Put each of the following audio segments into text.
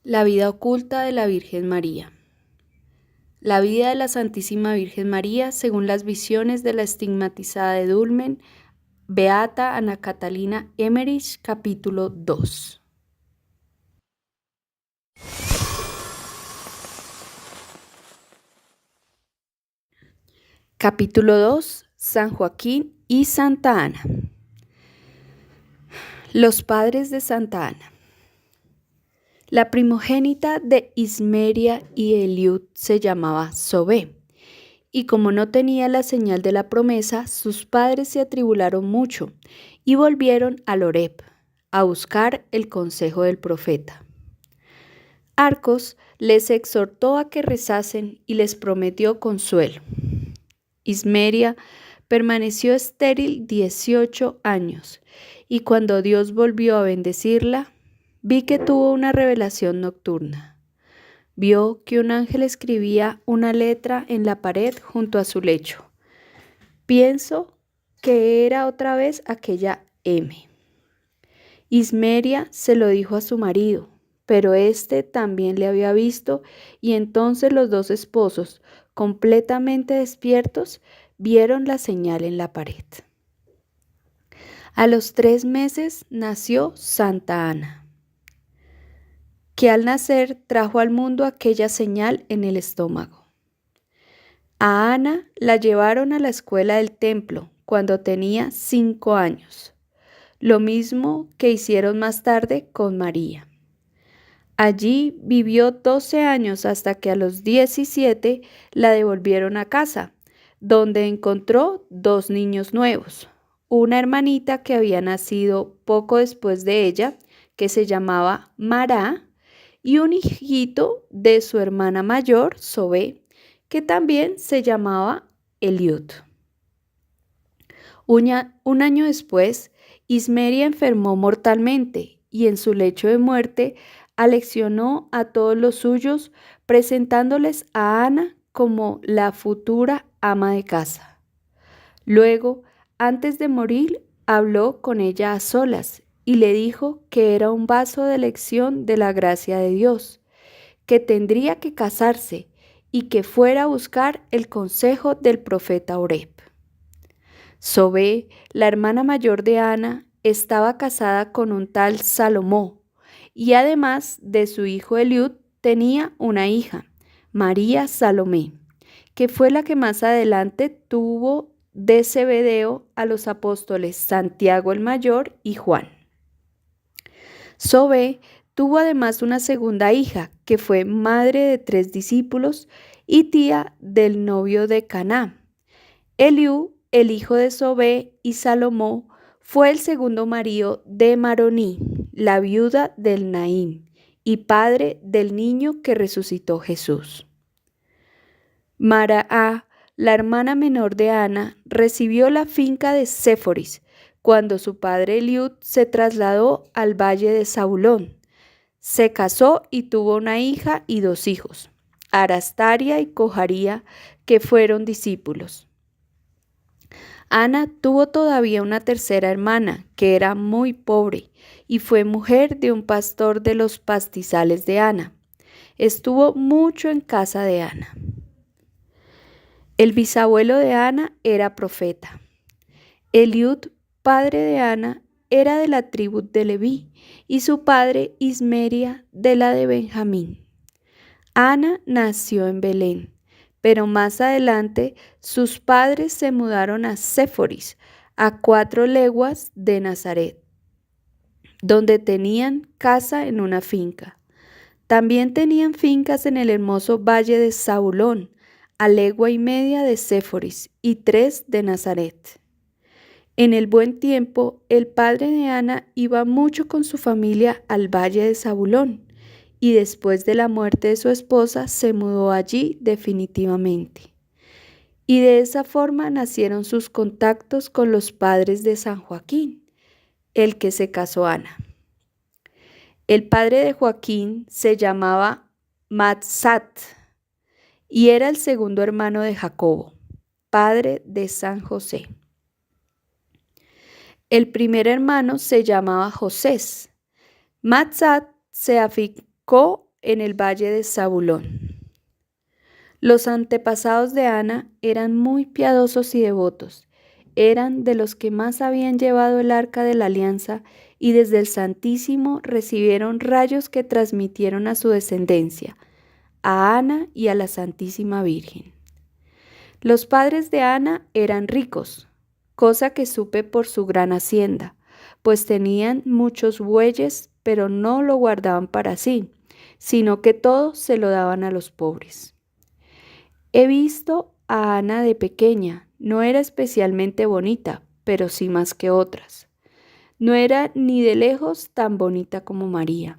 La vida oculta de la Virgen María. La vida de la Santísima Virgen María según las visiones de la estigmatizada de Dulmen, Beata Ana Catalina Emmerich, capítulo 2. Capítulo 2. San Joaquín y Santa Ana. Los padres de Santa Ana. La primogénita de Ismeria y Eliud se llamaba Zobe, y como no tenía la señal de la promesa, sus padres se atribularon mucho y volvieron al Horeb a buscar el consejo del profeta. Arcos les exhortó a que rezasen y les prometió consuelo. Ismeria permaneció estéril 18 años, y cuando Dios volvió a bendecirla, vi que tuvo una revelación nocturna. Vio que un ángel escribía una letra en la pared junto a su lecho. Pienso que era otra vez aquella M. Ismeria se lo dijo a su marido, pero éste también le había visto, y entonces los dos esposos, completamente despiertos, vieron la señal en la pared. A los 3 meses nació Santa Ana, que al nacer trajo al mundo aquella señal en el estómago. A Ana la llevaron a la escuela del templo cuando tenía 5 años, lo mismo que hicieron más tarde con María. Allí vivió 12 años hasta que a los 17 la devolvieron a casa, donde encontró 2 niños nuevos, una hermanita que había nacido poco después de ella, que se llamaba Mará, y un hijito de su hermana mayor, Zobe, que también se llamaba Eliud. Un año después, Ismeria enfermó mortalmente y en su lecho de muerte aleccionó a todos los suyos, presentándoles a Ana como la futura ama de casa. Luego, antes de morir, habló con ella a solas y le dijo que era un vaso de elección de la gracia de Dios, que tendría que casarse y que fuera a buscar el consejo del profeta Horeb. Zobe, la hermana mayor de Ana, estaba casada con un tal Salomó, y además de su hijo Eliud, tenía una hija, María Salomé, que fue la que más adelante tuvo de Zebedeo a los apóstoles Santiago el Mayor y Juan. Zobe tuvo además una segunda hija, que fue madre de 3 discípulos y tía del novio de Caná. Eliú, el hijo de Zobe, y Salomó fue el segundo marido de Maroní, la viuda del Naín, y padre del niño que resucitó Jesús. Maraá, la hermana menor de Ana, recibió la finca de Séforis cuando su padre Eliud se trasladó al valle de Zabulón. Se casó y tuvo una hija y 2 hijos, Arastaria y Cojaría, que fueron discípulos. Ana tuvo todavía una tercera hermana, que era muy pobre, y fue mujer de un pastor de los pastizales de Ana. Estuvo mucho en casa de Ana. El bisabuelo de Ana era profeta. Eliud, padre de Ana, era de la tribu de Leví, y su padre Ismeria de la de Benjamín. Ana nació en Belén, pero más adelante sus padres se mudaron a Séforis, a 4 leguas de Nazaret, donde tenían casa en una finca. También tenían fincas en el hermoso valle de Zabulón, a 1,5 leguas de Séforis y 3 de Nazaret. En el buen tiempo, el padre de Ana iba mucho con su familia al valle de Zabulón, y después de la muerte de su esposa se mudó allí definitivamente. Y de esa forma nacieron sus contactos con los padres de San Joaquín, el que se casó Ana. El padre de Joaquín se llamaba Matsat y era el segundo hermano de Jacobo, padre de San José. El primer hermano se llamaba Josés. Matsat se afincó en el valle de Zabulón. Los antepasados de Ana eran muy piadosos y devotos. Eran de los que más habían llevado el arca de la alianza y desde el Santísimo recibieron rayos que transmitieron a su descendencia, a Ana y a la Santísima Virgen. Los padres de Ana eran ricos, cosa que supe por su gran hacienda, pues tenían muchos bueyes, pero no lo guardaban para sí, sino que todo se lo daban a los pobres. He visto a Ana de pequeña, no era especialmente bonita, pero sí más que otras. No era ni de lejos tan bonita como María,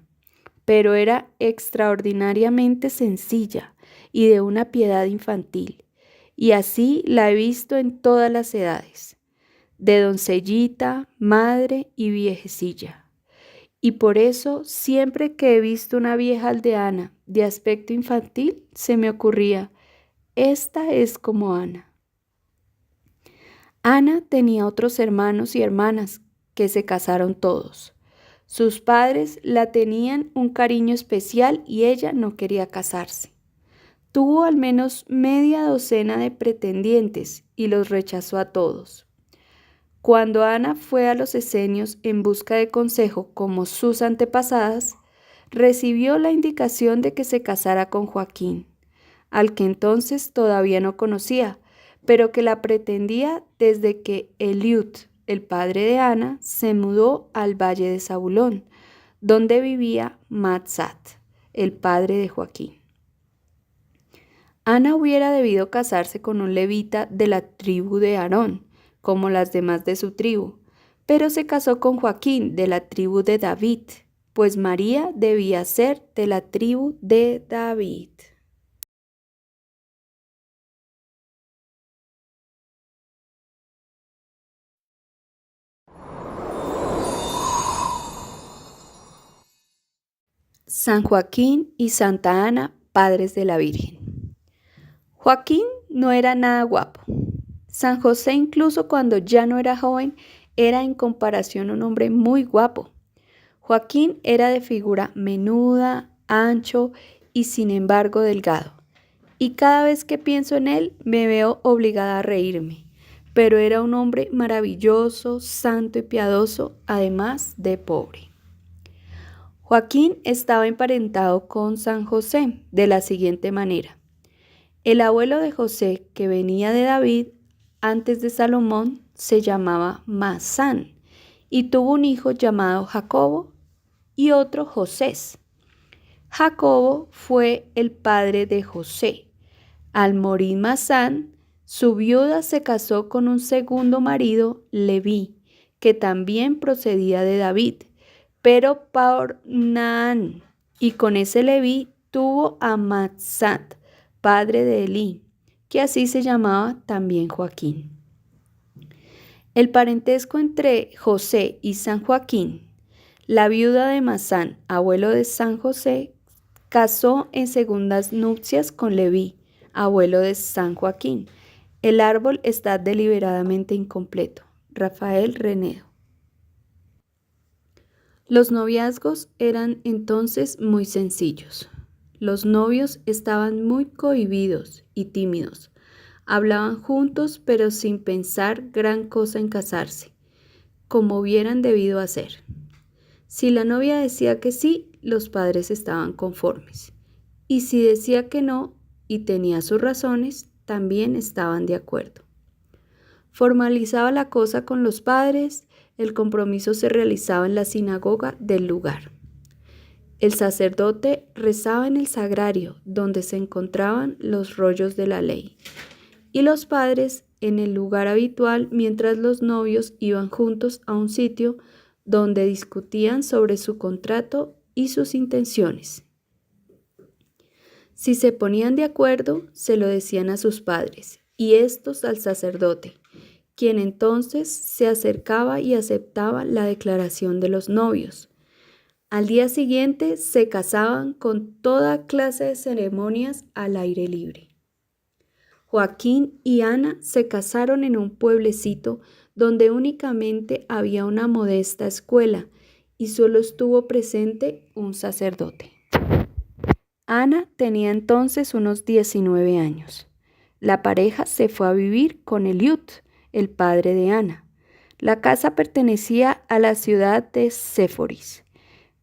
pero era extraordinariamente sencilla y de una piedad infantil, y así la he visto en todas las edades, de doncellita, madre y viejecilla. Y por eso, siempre que he visto una vieja aldeana de aspecto infantil, se me ocurría, esta es como Ana. Ana tenía otros hermanos y hermanas que se casaron todos. Sus padres la tenían un cariño especial y ella no quería casarse. Tuvo al menos media docena de pretendientes y los rechazó a todos. Cuando Ana fue a los esenios en busca de consejo como sus antepasadas, recibió la indicación de que se casara con Joaquín, al que entonces todavía no conocía, pero que la pretendía desde que Eliud, el padre de Ana, se mudó al valle de Zabulón, donde vivía Matzat, el padre de Joaquín. Ana hubiera debido casarse con un levita de la tribu de Aarón, como las demás de su tribu, pero se casó con Joaquín de la tribu de David, pues María debía ser de la tribu de David. San Joaquín y Santa Ana, padres de la Virgen. Joaquín no era nada guapo. San José, incluso cuando ya no era joven, era en comparación un hombre muy guapo. Joaquín era de figura menuda, ancho y sin embargo delgado. Y cada vez que pienso en él me veo obligada a reírme. Pero era un hombre maravilloso, santo y piadoso, además de pobre. Joaquín estaba emparentado con San José de la siguiente manera. El abuelo de José, que venía de David, antes de Salomón, se llamaba Masán y tuvo un hijo llamado Jacobo y otro Josés. Jacobo fue el padre de José. Al morir Masán, su viuda se casó con un segundo marido, Leví, que también procedía de David, pero por Naán, y con ese Leví tuvo a Matzat, padre de Elí, que así se llamaba también Joaquín. El parentesco entre José y San Joaquín, la viuda de Masán, abuelo de San José, casó en segundas nupcias con Leví, abuelo de San Joaquín. El árbol está deliberadamente incompleto. Rafael Renedo. Los noviazgos eran entonces muy sencillos. Los novios estaban muy cohibidos y tímidos. Hablaban juntos pero sin pensar gran cosa en casarse, como hubieran debido hacer. Si la novia decía que sí, los padres estaban conformes. Y si decía que no y tenía sus razones, también estaban de acuerdo. Formalizaba la cosa con los padres, el compromiso se realizaba en la sinagoga del lugar. El sacerdote rezaba en el sagrario, donde se encontraban los rollos de la ley, y los padres en el lugar habitual, mientras los novios iban juntos a un sitio donde discutían sobre su contrato y sus intenciones. Si se ponían de acuerdo, se lo decían a sus padres, y estos al sacerdote, quien entonces se acercaba y aceptaba la declaración de los novios. Al día siguiente se casaban con toda clase de ceremonias al aire libre. Joaquín y Ana se casaron en un pueblecito donde únicamente había una modesta escuela y solo estuvo presente un sacerdote. Ana tenía entonces unos 19 años. La pareja se fue a vivir con Eliud, el padre de Ana. La casa pertenecía a la ciudad de Séforis,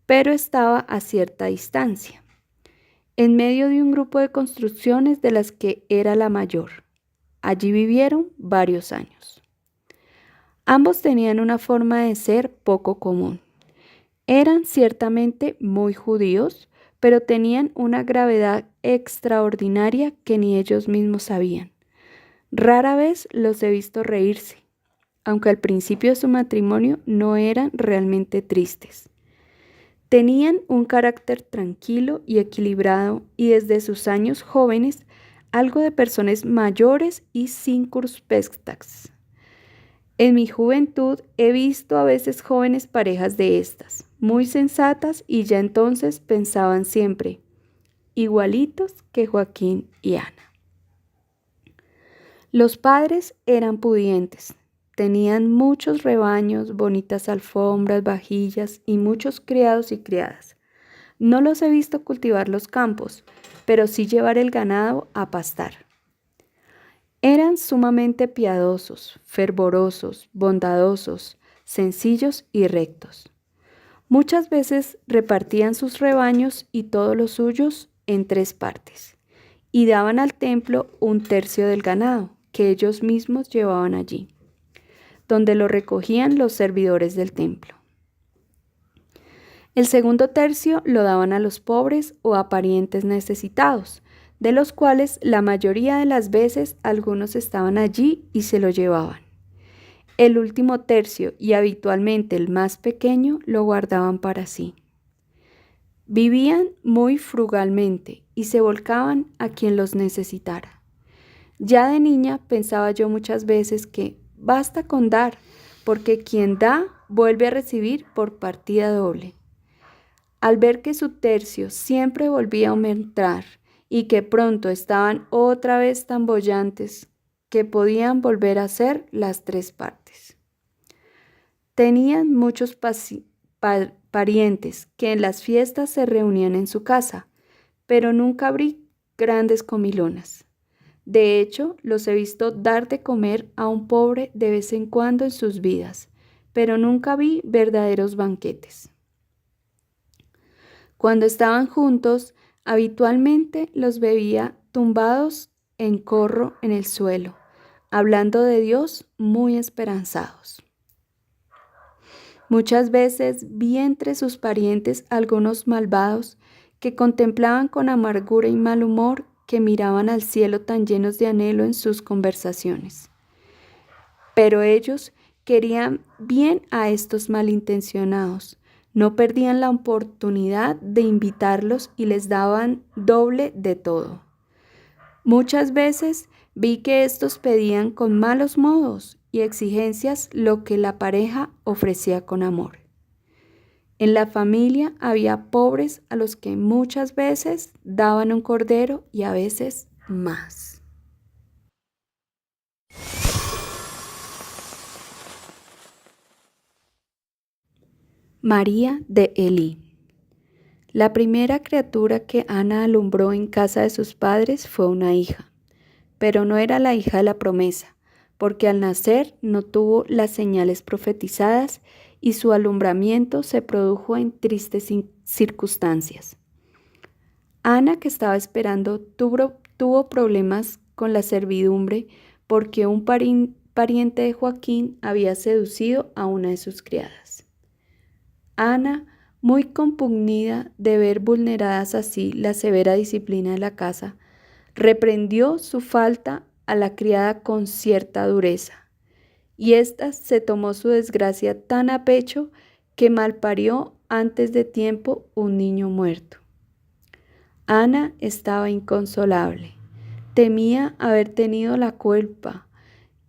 pero estaba a cierta distancia, en medio de un grupo de construcciones de las que era la mayor. Allí vivieron varios años. Ambos tenían una forma de ser poco común. Eran ciertamente muy judíos, pero tenían una gravedad extraordinaria que ni ellos mismos sabían. Rara vez los he visto reírse, aunque al principio de su matrimonio no eran realmente tristes. Tenían un carácter tranquilo y equilibrado y desde sus años jóvenes algo de personas mayores y circunspectas. En mi juventud he visto a veces jóvenes parejas de estas, muy sensatas y ya entonces pensaban siempre, igualitos que Joaquín y Ana. Los padres eran pudientes, tenían muchos rebaños, bonitas alfombras, vajillas y muchos criados y criadas. No los he visto cultivar los campos, pero sí llevar el ganado a pastar. Eran sumamente piadosos, fervorosos, bondadosos, sencillos y rectos. Muchas veces repartían sus rebaños y todos los suyos en 3 partes, y daban al templo 1/3 del ganado que ellos mismos llevaban allí, donde lo recogían los servidores del templo. El segundo tercio lo daban a los pobres o a parientes necesitados, de los cuales la mayoría de las veces algunos estaban allí y se lo llevaban. El último tercio y habitualmente el más pequeño lo guardaban para sí. Vivían muy frugalmente y se volcaban a quien los necesitara. Ya de niña pensaba yo muchas veces que basta con dar, porque quien da vuelve a recibir por partida doble. Al ver que su tercio siempre volvía a aumentar y que pronto estaban otra vez tan bollantes que podían volver a ser las 3 partes. Tenían muchos parientes que en las fiestas se reunían en su casa, pero nunca abrí grandes comilonas. De hecho, los he visto dar de comer a un pobre de vez en cuando en sus vidas, pero nunca vi verdaderos banquetes. Cuando estaban juntos, habitualmente los veía tumbados en corro en el suelo, hablando de Dios muy esperanzados. Muchas veces vi entre sus parientes algunos malvados que contemplaban con amargura y mal humor, que miraban al cielo tan llenos de anhelo en sus conversaciones. Pero ellos querían bien a estos malintencionados, no perdían la oportunidad de invitarlos y les daban doble de todo. Muchas veces vi que estos pedían con malos modos y exigencias lo que la pareja ofrecía con amor. En la familia había pobres a los que muchas veces daban un cordero y a veces más. María de Elí. La primera criatura que Ana alumbró en casa de sus padres fue una hija, pero no era la hija de la promesa, porque al nacer no tuvo las señales profetizadas y su alumbramiento se produjo en tristes circunstancias. Ana, que estaba esperando, tuvo problemas con la servidumbre porque un pariente de Joaquín había seducido a una de sus criadas. Ana, muy compunida de ver vulneradas así la severa disciplina de la casa, reprendió su falta a la criada con cierta dureza, y ésta se tomó su desgracia tan a pecho que malparió antes de tiempo un niño muerto. Ana estaba inconsolable, temía haber tenido la culpa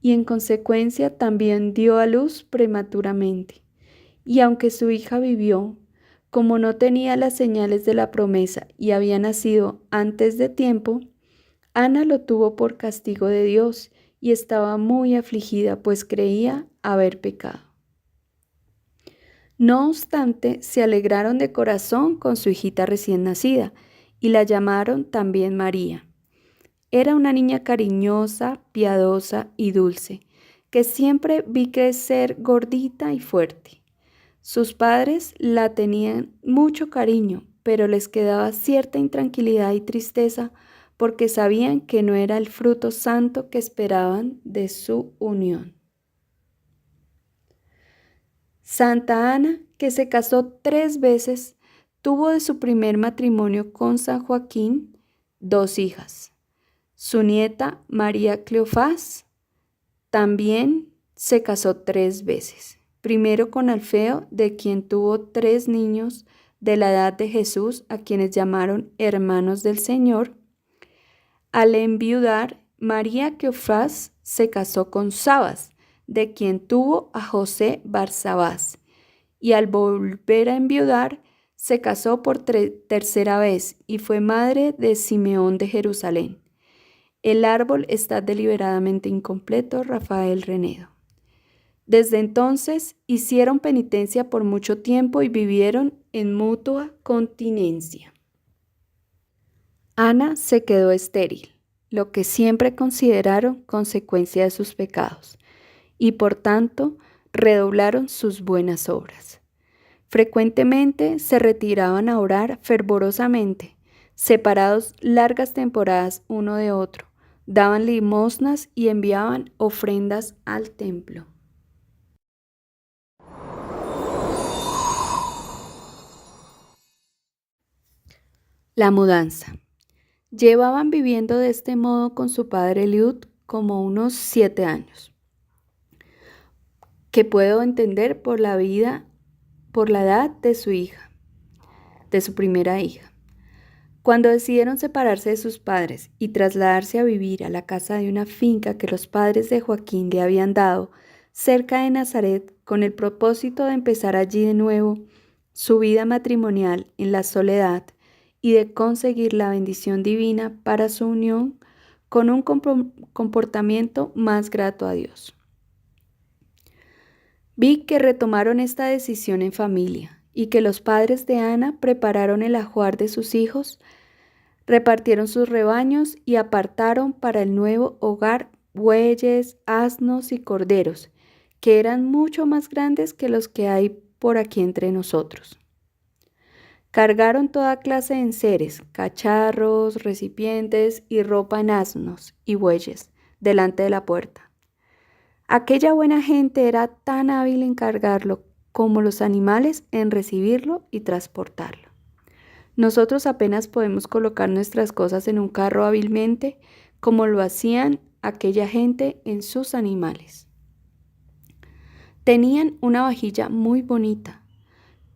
y en consecuencia también dio a luz prematuramente. Y aunque su hija vivió, como no tenía las señales de la promesa y había nacido antes de tiempo, Ana lo tuvo por castigo de Dios y estaba muy afligida, pues creía haber pecado. No obstante, se alegraron de corazón con su hijita recién nacida y la llamaron también María. Era una niña cariñosa, piadosa y dulce, que siempre vi crecer gordita y fuerte. Sus padres la tenían mucho cariño, pero les quedaba cierta intranquilidad y tristeza porque sabían que no era el fruto santo que esperaban de su unión. Santa Ana, que se casó 3 veces, tuvo de su primer matrimonio con San Joaquín 2 hijas. Su nieta María Cleofás también se casó 3 veces. Primero con Alfeo, de quien tuvo 3 niños de la edad de Jesús, a quienes llamaron hermanos del Señor. Al enviudar, María Cleofás se casó con Sabas, de quien tuvo a José Barsabás, y al volver a enviudar, se casó por tercera vez y fue madre de Simeón de Jerusalén. El árbol está deliberadamente incompleto, Rafael Renedo. Desde entonces hicieron penitencia por mucho tiempo y vivieron en mutua continencia. Ana se quedó estéril, lo que siempre consideraron consecuencia de sus pecados, y por tanto redoblaron sus buenas obras. Frecuentemente se retiraban a orar fervorosamente, separados largas temporadas uno de otro, daban limosnas y enviaban ofrendas al templo. La mudanza. Llevaban viviendo de este modo con su padre Eliud como unos 7 años, que puedo entender por la edad de su hija, de su primera hija. Cuando decidieron separarse de sus padres y trasladarse a vivir a la casa de una finca que los padres de Joaquín le habían dado cerca de Nazaret con el propósito de empezar allí de nuevo su vida matrimonial en la soledad y de conseguir la bendición divina para su unión con un comportamiento más grato a Dios. Vi que retomaron esta decisión en familia y que los padres de Ana prepararon el ajuar de sus hijos, repartieron sus rebaños y apartaron para el nuevo hogar bueyes, asnos y corderos, que eran mucho más grandes que los que hay por aquí entre nosotros. Cargaron toda clase de enseres, cacharros, recipientes y ropa en asnos y bueyes delante de la puerta. Aquella buena gente era tan hábil en cargarlo como los animales en recibirlo y transportarlo. Nosotros apenas podemos colocar nuestras cosas en un carro hábilmente como lo hacían aquella gente en sus animales. Tenían una vajilla muy bonita.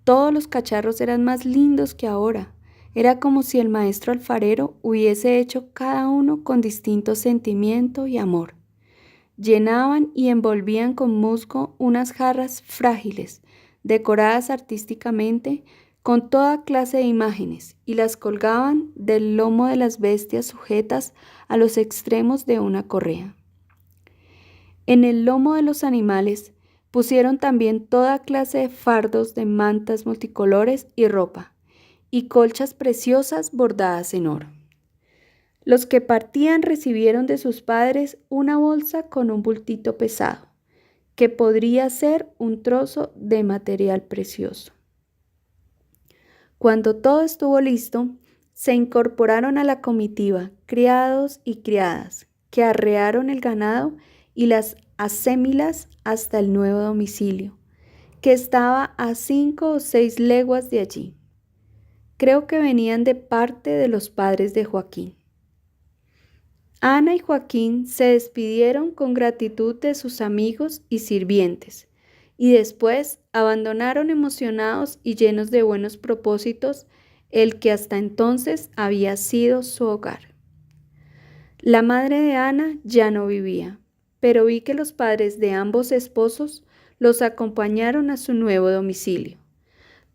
Todos los cacharros eran más lindos que ahora. Era como si el maestro alfarero hubiese hecho cada uno con distinto sentimiento y amor. Llenaban y envolvían con musgo unas jarras frágiles, decoradas artísticamente con toda clase de imágenes, y las colgaban del lomo de las bestias sujetas a los extremos de una correa. En el lomo de los animales pusieron también toda clase de fardos de mantas multicolores y ropa, y colchas preciosas bordadas en oro. Los que partían recibieron de sus padres una bolsa con un bultito pesado, que podría ser un trozo de material precioso. Cuando todo estuvo listo, se incorporaron a la comitiva criados y criadas, que arrearon el ganado y las acémilas hasta el nuevo domicilio, que estaba a 5 o 6 leguas de allí. Creo que venían de parte de los padres de Joaquín. Ana y Joaquín se despidieron con gratitud de sus amigos y sirvientes, y después abandonaron emocionados y llenos de buenos propósitos el que hasta entonces había sido su hogar. La madre de Ana ya no vivía, pero vi que los padres de ambos esposos los acompañaron a su nuevo domicilio.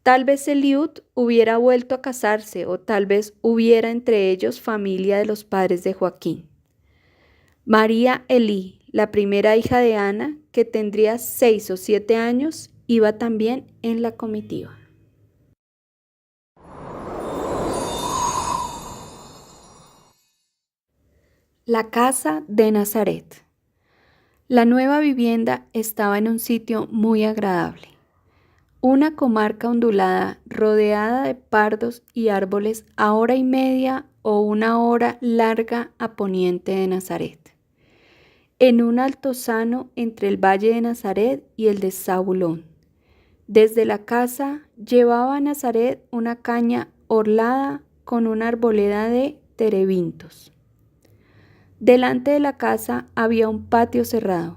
Tal vez Eliud hubiera vuelto a casarse o tal vez hubiera entre ellos familia de los padres de Joaquín. María Elí, la primera hija de Ana, que tendría 6 o 7 años, iba también en la comitiva. La casa de Nazaret. La nueva vivienda estaba en un sitio muy agradable, una comarca ondulada rodeada de pardos y árboles a hora y media o una hora larga a poniente de Nazaret, en un altozano entre el valle de Nazaret y el de Zabulón. Desde la casa llevaba a Nazaret una caña orlada con una arboleda de terebintos. Delante de la casa había un patio cerrado,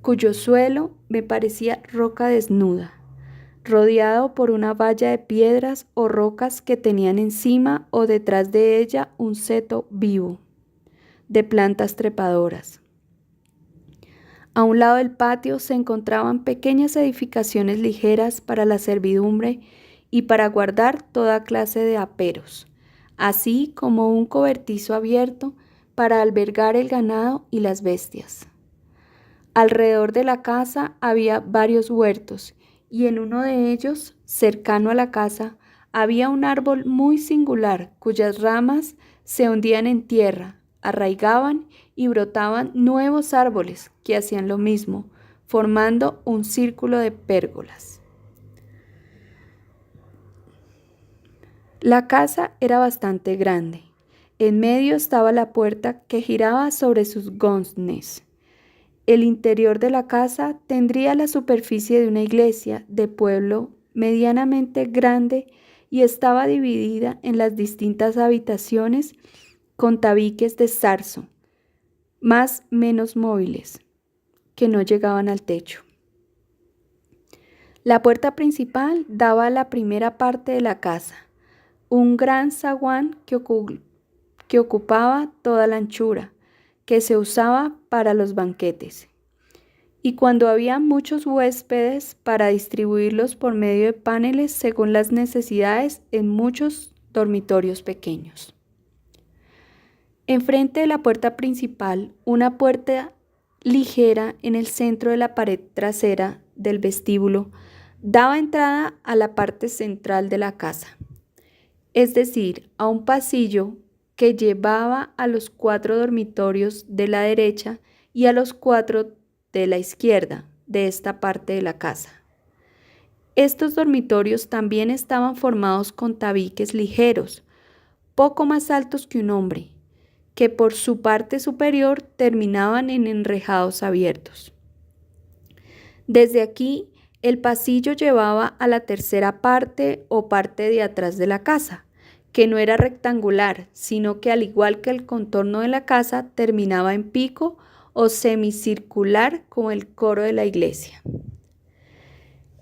cuyo suelo me parecía roca desnuda, rodeado por una valla de piedras o rocas que tenían encima o detrás de ella un seto vivo, de plantas trepadoras. A un lado del patio se encontraban pequeñas edificaciones ligeras para la servidumbre y para guardar toda clase de aperos, así como un cobertizo abierto para albergar el ganado y las bestias. Alrededor de la casa había varios huertos y en uno de ellos, cercano a la casa, había un árbol muy singular cuyas ramas se hundían en tierra, arraigaban y brotaban nuevos árboles que hacían lo mismo, formando un círculo de pérgolas. La casa era bastante grande. En medio estaba la puerta que giraba sobre sus goznes. El interior de la casa tendría la superficie de una iglesia de pueblo medianamente grande y estaba dividida en las distintas habitaciones con tabiques de zarzo, más menos móviles, que no llegaban al techo. La puerta principal daba a la primera parte de la casa, un gran zaguán que ocupaba toda la anchura, que se usaba para los banquetes. Y cuando había muchos huéspedes, para distribuirlos por medio de paneles según las necesidades en muchos dormitorios pequeños. Enfrente de la puerta principal, una puerta ligera en el centro de la pared trasera del vestíbulo daba entrada a la parte central de la casa, es decir, a un pasillo que llevaba a los 4 dormitorios de la derecha y a los 4 de la izquierda de esta parte de la casa. Estos dormitorios también estaban formados con tabiques ligeros, poco más altos que un hombre, que por su parte superior terminaban en enrejados abiertos. Desde aquí, el pasillo llevaba a la tercera parte o parte de atrás de la casa, que no era rectangular, sino que al igual que el contorno de la casa, terminaba en pico o semicircular como el coro de la iglesia.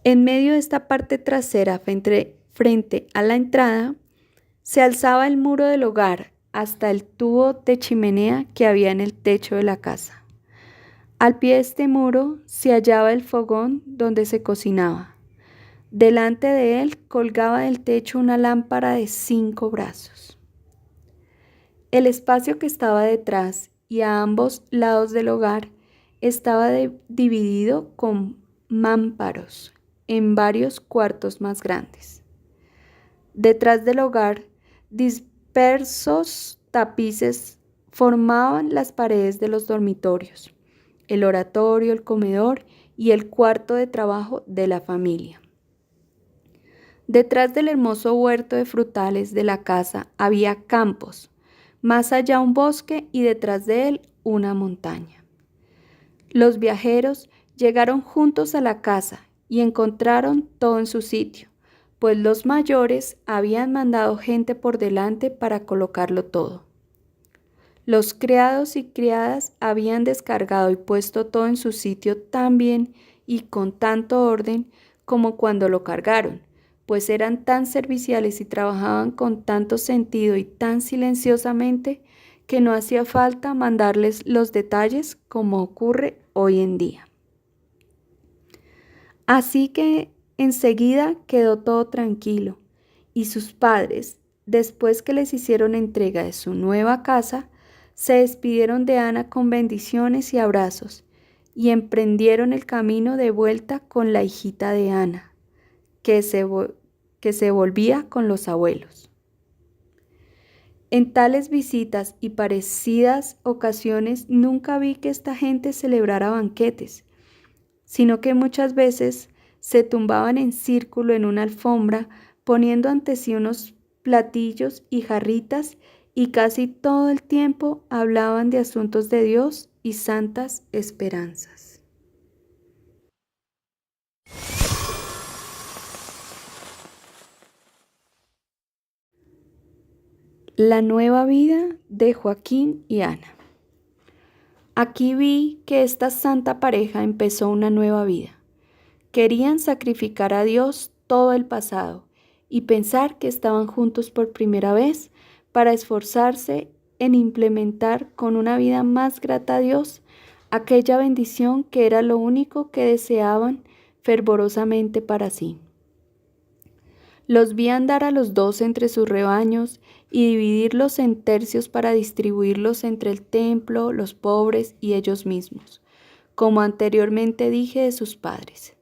En medio de esta parte trasera, frente a la entrada, se alzaba el muro del hogar hasta el tubo de chimenea que había en el techo de la casa. Al pie de este muro se hallaba el fogón donde se cocinaba. Delante de él colgaba del techo una lámpara de 5 brazos. El espacio que estaba detrás y a ambos lados del hogar estaba dividido con mámparos en varios cuartos más grandes. Detrás del hogar, dispersos tapices formaban las paredes de los dormitorios, el oratorio, el comedor y el cuarto de trabajo de la familia. Detrás del hermoso huerto de frutales de la casa había campos, más allá un bosque y detrás de él una montaña. Los viajeros llegaron juntos a la casa y encontraron todo en su sitio, pues los mayores habían mandado gente por delante para colocarlo todo. Los criados y criadas habían descargado y puesto todo en su sitio tan bien y con tanto orden como cuando lo cargaron, pues eran tan serviciales y trabajaban con tanto sentido y tan silenciosamente que no hacía falta mandarles los detalles como ocurre hoy en día. Así que enseguida quedó todo tranquilo y sus padres, después que les hicieron entrega de su nueva casa, se despidieron de Ana con bendiciones y abrazos y emprendieron el camino de vuelta con la hijita de Ana, que se volvía con los abuelos. En tales visitas y parecidas ocasiones nunca vi que esta gente celebrara banquetes, sino que muchas veces se tumbaban en círculo en una alfombra, poniendo ante sí unos platillos y jarritas, y casi todo el tiempo hablaban de asuntos de Dios y santas esperanzas. La nueva vida de Joaquín y Ana. Aquí vi que esta santa pareja empezó una nueva vida. Querían sacrificar a Dios todo el pasado y pensar que estaban juntos por primera vez para esforzarse en implementar con una vida más grata a Dios aquella bendición que era lo único que deseaban fervorosamente para sí. Los vi andar a los dos entre sus rebaños y dividirlos en tercios para distribuirlos entre el templo, los pobres y ellos mismos, como anteriormente dije de sus padres.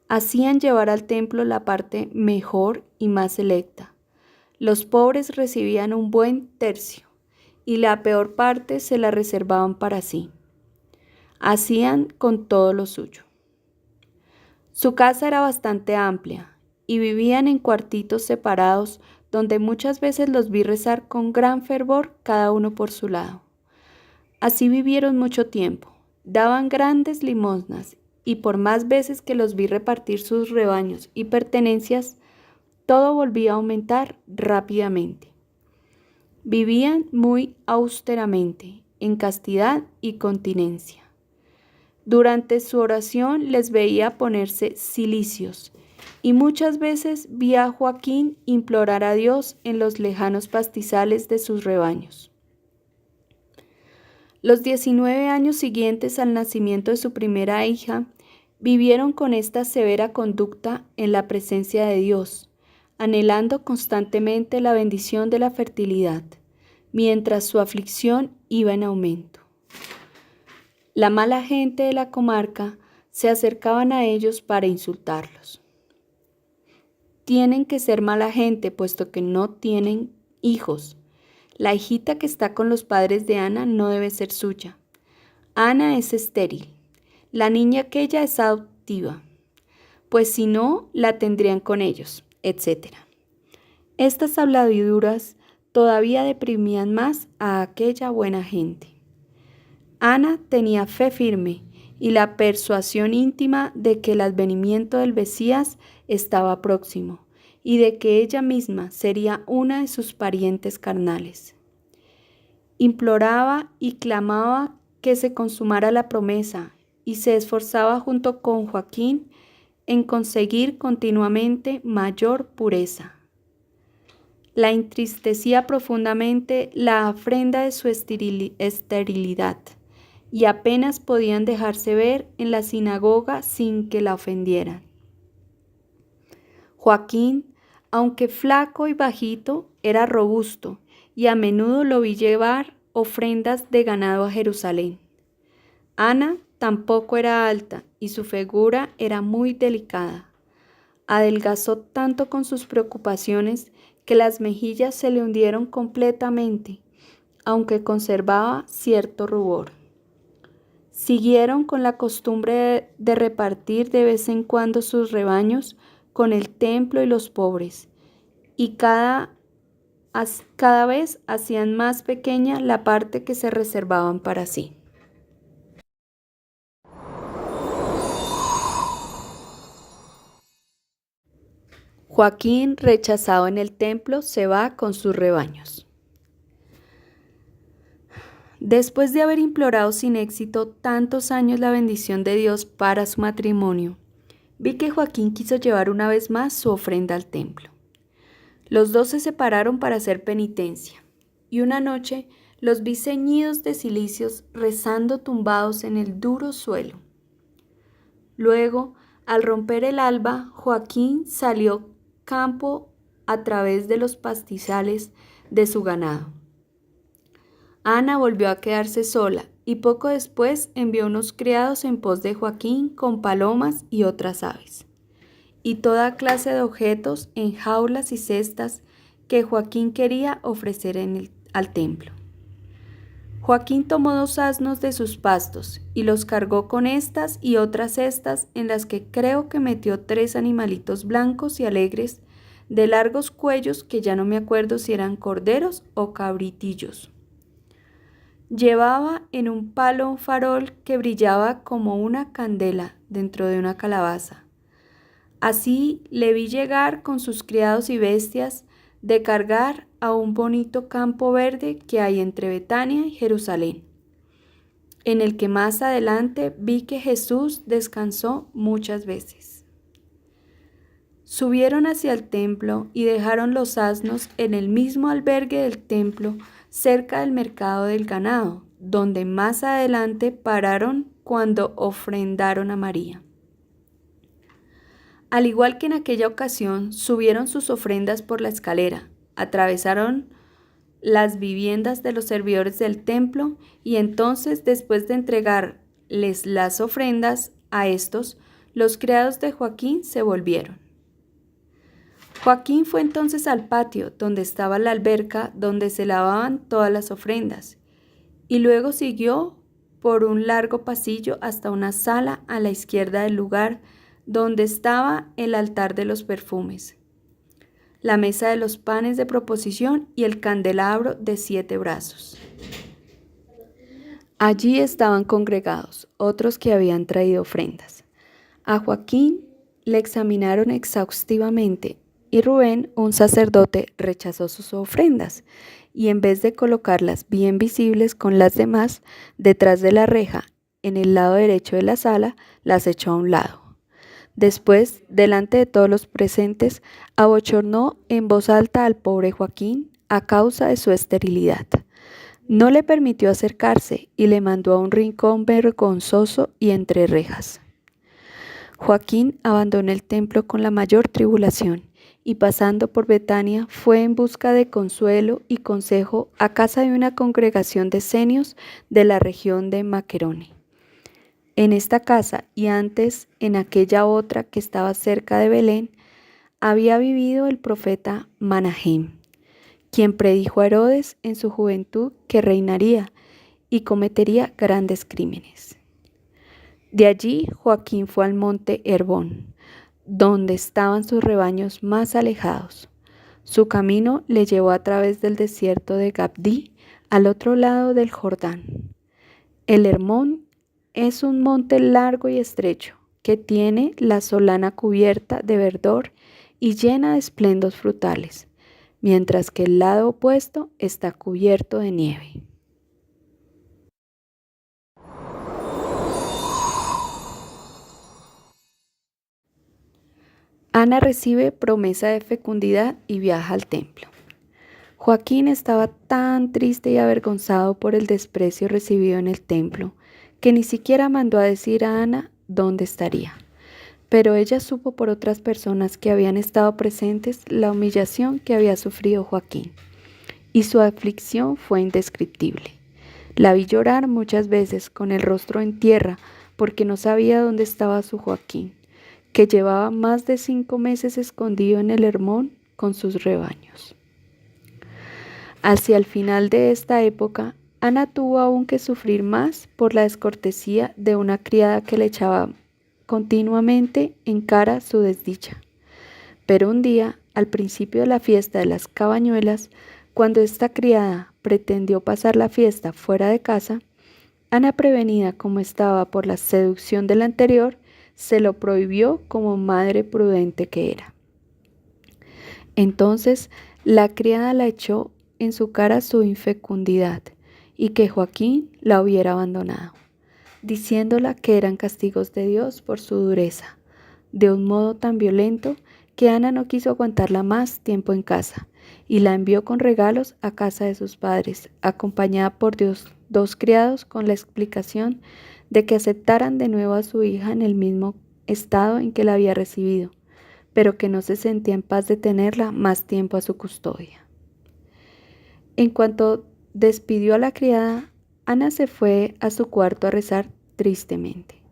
Hacían llevar al templo la parte mejor y más selecta. Los pobres recibían un buen tercio y la peor parte se la reservaban para sí. Hacían con todo lo suyo. Su casa era bastante amplia y vivían en cuartitos separados donde muchas veces los vi rezar con gran fervor cada uno por su lado. Así vivieron mucho tiempo, daban grandes limosnas y por más veces que los vi repartir sus rebaños y pertenencias, todo volvía a aumentar rápidamente. Vivían muy austeramente, en castidad y continencia. Durante su oración les veía ponerse cilicios y muchas veces vi a Joaquín implorar a Dios en los lejanos pastizales de sus rebaños. Los 19 años siguientes al nacimiento de su primera hija vivieron con esta severa conducta en la presencia de Dios, anhelando constantemente la bendición de la fertilidad, mientras su aflicción iba en aumento. La mala gente de la comarca se acercaban a ellos para insultarlos. Tienen que ser mala gente, puesto que no tienen hijos. La hijita que está con los padres de Ana no debe ser suya. Ana es estéril. La niña aquella es adoptiva, pues si no, la tendrían con ellos, etc. Estas habladuras todavía deprimían más a aquella buena gente. Ana tenía fe firme y la persuasión íntima de que el advenimiento del Mesías estaba próximo y de que ella misma sería una de sus parientes carnales. Imploraba y clamaba que se consumara la promesa y se esforzaba junto con Joaquín en conseguir continuamente mayor pureza. La entristecía profundamente la afrenta de su esterilidad y apenas podían dejarse ver en la sinagoga sin que la ofendieran. Joaquín, aunque flaco y bajito, era robusto y a menudo lo vi llevar ofrendas de ganado a Jerusalén. Ana tampoco era alta y su figura era muy delicada. Adelgazó tanto con sus preocupaciones que las mejillas se le hundieron completamente, aunque conservaba cierto rubor. Siguieron con la costumbre de repartir de vez en cuando sus rebaños con el templo y los pobres, y cada vez hacían más pequeña la parte que se reservaban para sí. Joaquín, rechazado en el templo, se va con sus rebaños. Después de haber implorado sin éxito tantos años la bendición de Dios para su matrimonio, vi que Joaquín quiso llevar una vez más su ofrenda al templo. Los dos se separaron para hacer penitencia, y una noche los vi ceñidos de cilicios rezando tumbados en el duro suelo. Luego, al romper el alba, Joaquín salió campo a través de los pastizales de su ganado. Ana volvió a quedarse sola y poco después envió unos criados en pos de Joaquín con palomas y otras aves, y toda clase de objetos en jaulas y cestas que Joaquín quería ofrecer al templo. Joaquín tomó 2 asnos de sus pastos y los cargó con estas y otras cestas en las que creo que metió 3 animalitos blancos y alegres de largos cuellos que ya no me acuerdo si eran corderos o cabritillos. Llevaba en un palo un farol que brillaba como una candela dentro de una calabaza. Así le vi llegar con sus criados y bestias de cargar a un bonito campo verde que hay entre Betania y Jerusalén, en el que más adelante vi que Jesús descansó muchas veces. Subieron hacia el templo y dejaron los asnos en el mismo albergue del templo, cerca del mercado del ganado, donde más adelante pararon cuando ofrendaron a María. Al igual que en aquella ocasión, subieron sus ofrendas por la escalera, atravesaron las viviendas de los servidores del templo y entonces, después de entregarles las ofrendas a estos, los criados de Joaquín se volvieron. Joaquín fue entonces al patio donde estaba la alberca donde se lavaban todas las ofrendas y luego siguió por un largo pasillo hasta una sala a la izquierda del lugar donde estaba el altar de los perfumes, la mesa de los panes de proposición y el candelabro de 7 brazos. Allí estaban congregados otros que habían traído ofrendas. A Joaquín le examinaron exhaustivamente y Rubén, un sacerdote, rechazó sus ofrendas y en vez de colocarlas bien visibles con las demás, detrás de la reja, en el lado derecho de la sala, las echó a un lado. Después, delante de todos los presentes, abochornó en voz alta al pobre Joaquín a causa de su esterilidad. No le permitió acercarse y le mandó a un rincón vergonzoso y entre rejas. Joaquín abandonó el templo con la mayor tribulación y pasando por Betania fue en busca de consuelo y consejo a casa de una congregación de senios de la región de Maquerone. En esta casa y antes en aquella otra que estaba cerca de Belén, había vivido el profeta Manahem, quien predijo a Herodes en su juventud que reinaría y cometería grandes crímenes. De allí Joaquín fue al monte Herbón, donde estaban sus rebaños más alejados. Su camino le llevó a través del desierto de Gabdí al otro lado del Jordán. El Hermón es un monte largo y estrecho que tiene la solana cubierta de verdor y llena de esplendos frutales, mientras que el lado opuesto está cubierto de nieve. Ana recibe promesa de fecundidad y viaja al templo. Joaquín estaba tan triste y avergonzado por el desprecio recibido en el templo que ni siquiera mandó a decir a Ana dónde estaría. Pero ella supo por otras personas que habían estado presentes la humillación que había sufrido Joaquín, y su aflicción fue indescriptible. La vi llorar muchas veces con el rostro en tierra porque no sabía dónde estaba su Joaquín, que llevaba más de 5 meses escondido en el Hermón con sus rebaños. Hacia el final de esta época, Ana tuvo aún que sufrir más por la descortesía de una criada que le echaba continuamente en cara su desdicha. Pero un día, al principio de la fiesta de las cabañuelas, cuando esta criada pretendió pasar la fiesta fuera de casa, Ana, prevenida como estaba por la seducción de la anterior, se lo prohibió como madre prudente que era. Entonces la criada la echó en su cara su infecundidad y que Joaquín la hubiera abandonado, diciéndola que eran castigos de Dios por su dureza, de un modo tan violento que Ana no quiso aguantarla más tiempo en casa y la envió con regalos a casa de sus padres, acompañada por 2 criados con la explicación de que aceptaran de nuevo a su hija en el mismo estado en que la había recibido, pero que no se sentía en paz de tenerla más tiempo a su custodia. En cuanto despidió a la criada, Ana se fue a su cuarto a rezar tristemente.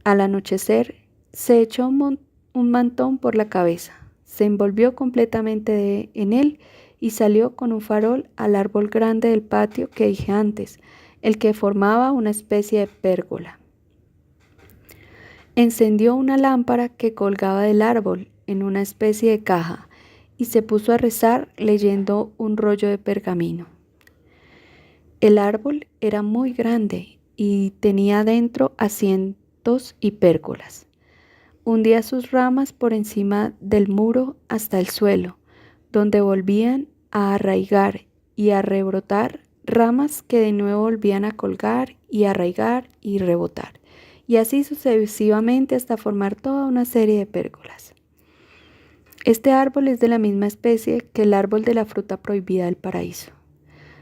Al anochecer, se echó un mantón por la cabeza, se envolvió completamente en él y salió con un farol al árbol grande del patio que dije antes, el que formaba una especie de pérgola. Encendió una lámpara que colgaba del árbol en una especie de caja y se puso a rezar leyendo un rollo de pergamino. El árbol era muy grande y tenía dentro asientos y pérgolas. Hundía sus ramas por encima del muro hasta el suelo, donde volvían a arraigar y a rebrotar ramas que de nuevo volvían a colgar y arraigar y rebotar, y así sucesivamente hasta formar toda una serie de pérgolas. Este árbol es de la misma especie que el árbol de la fruta prohibida del paraíso.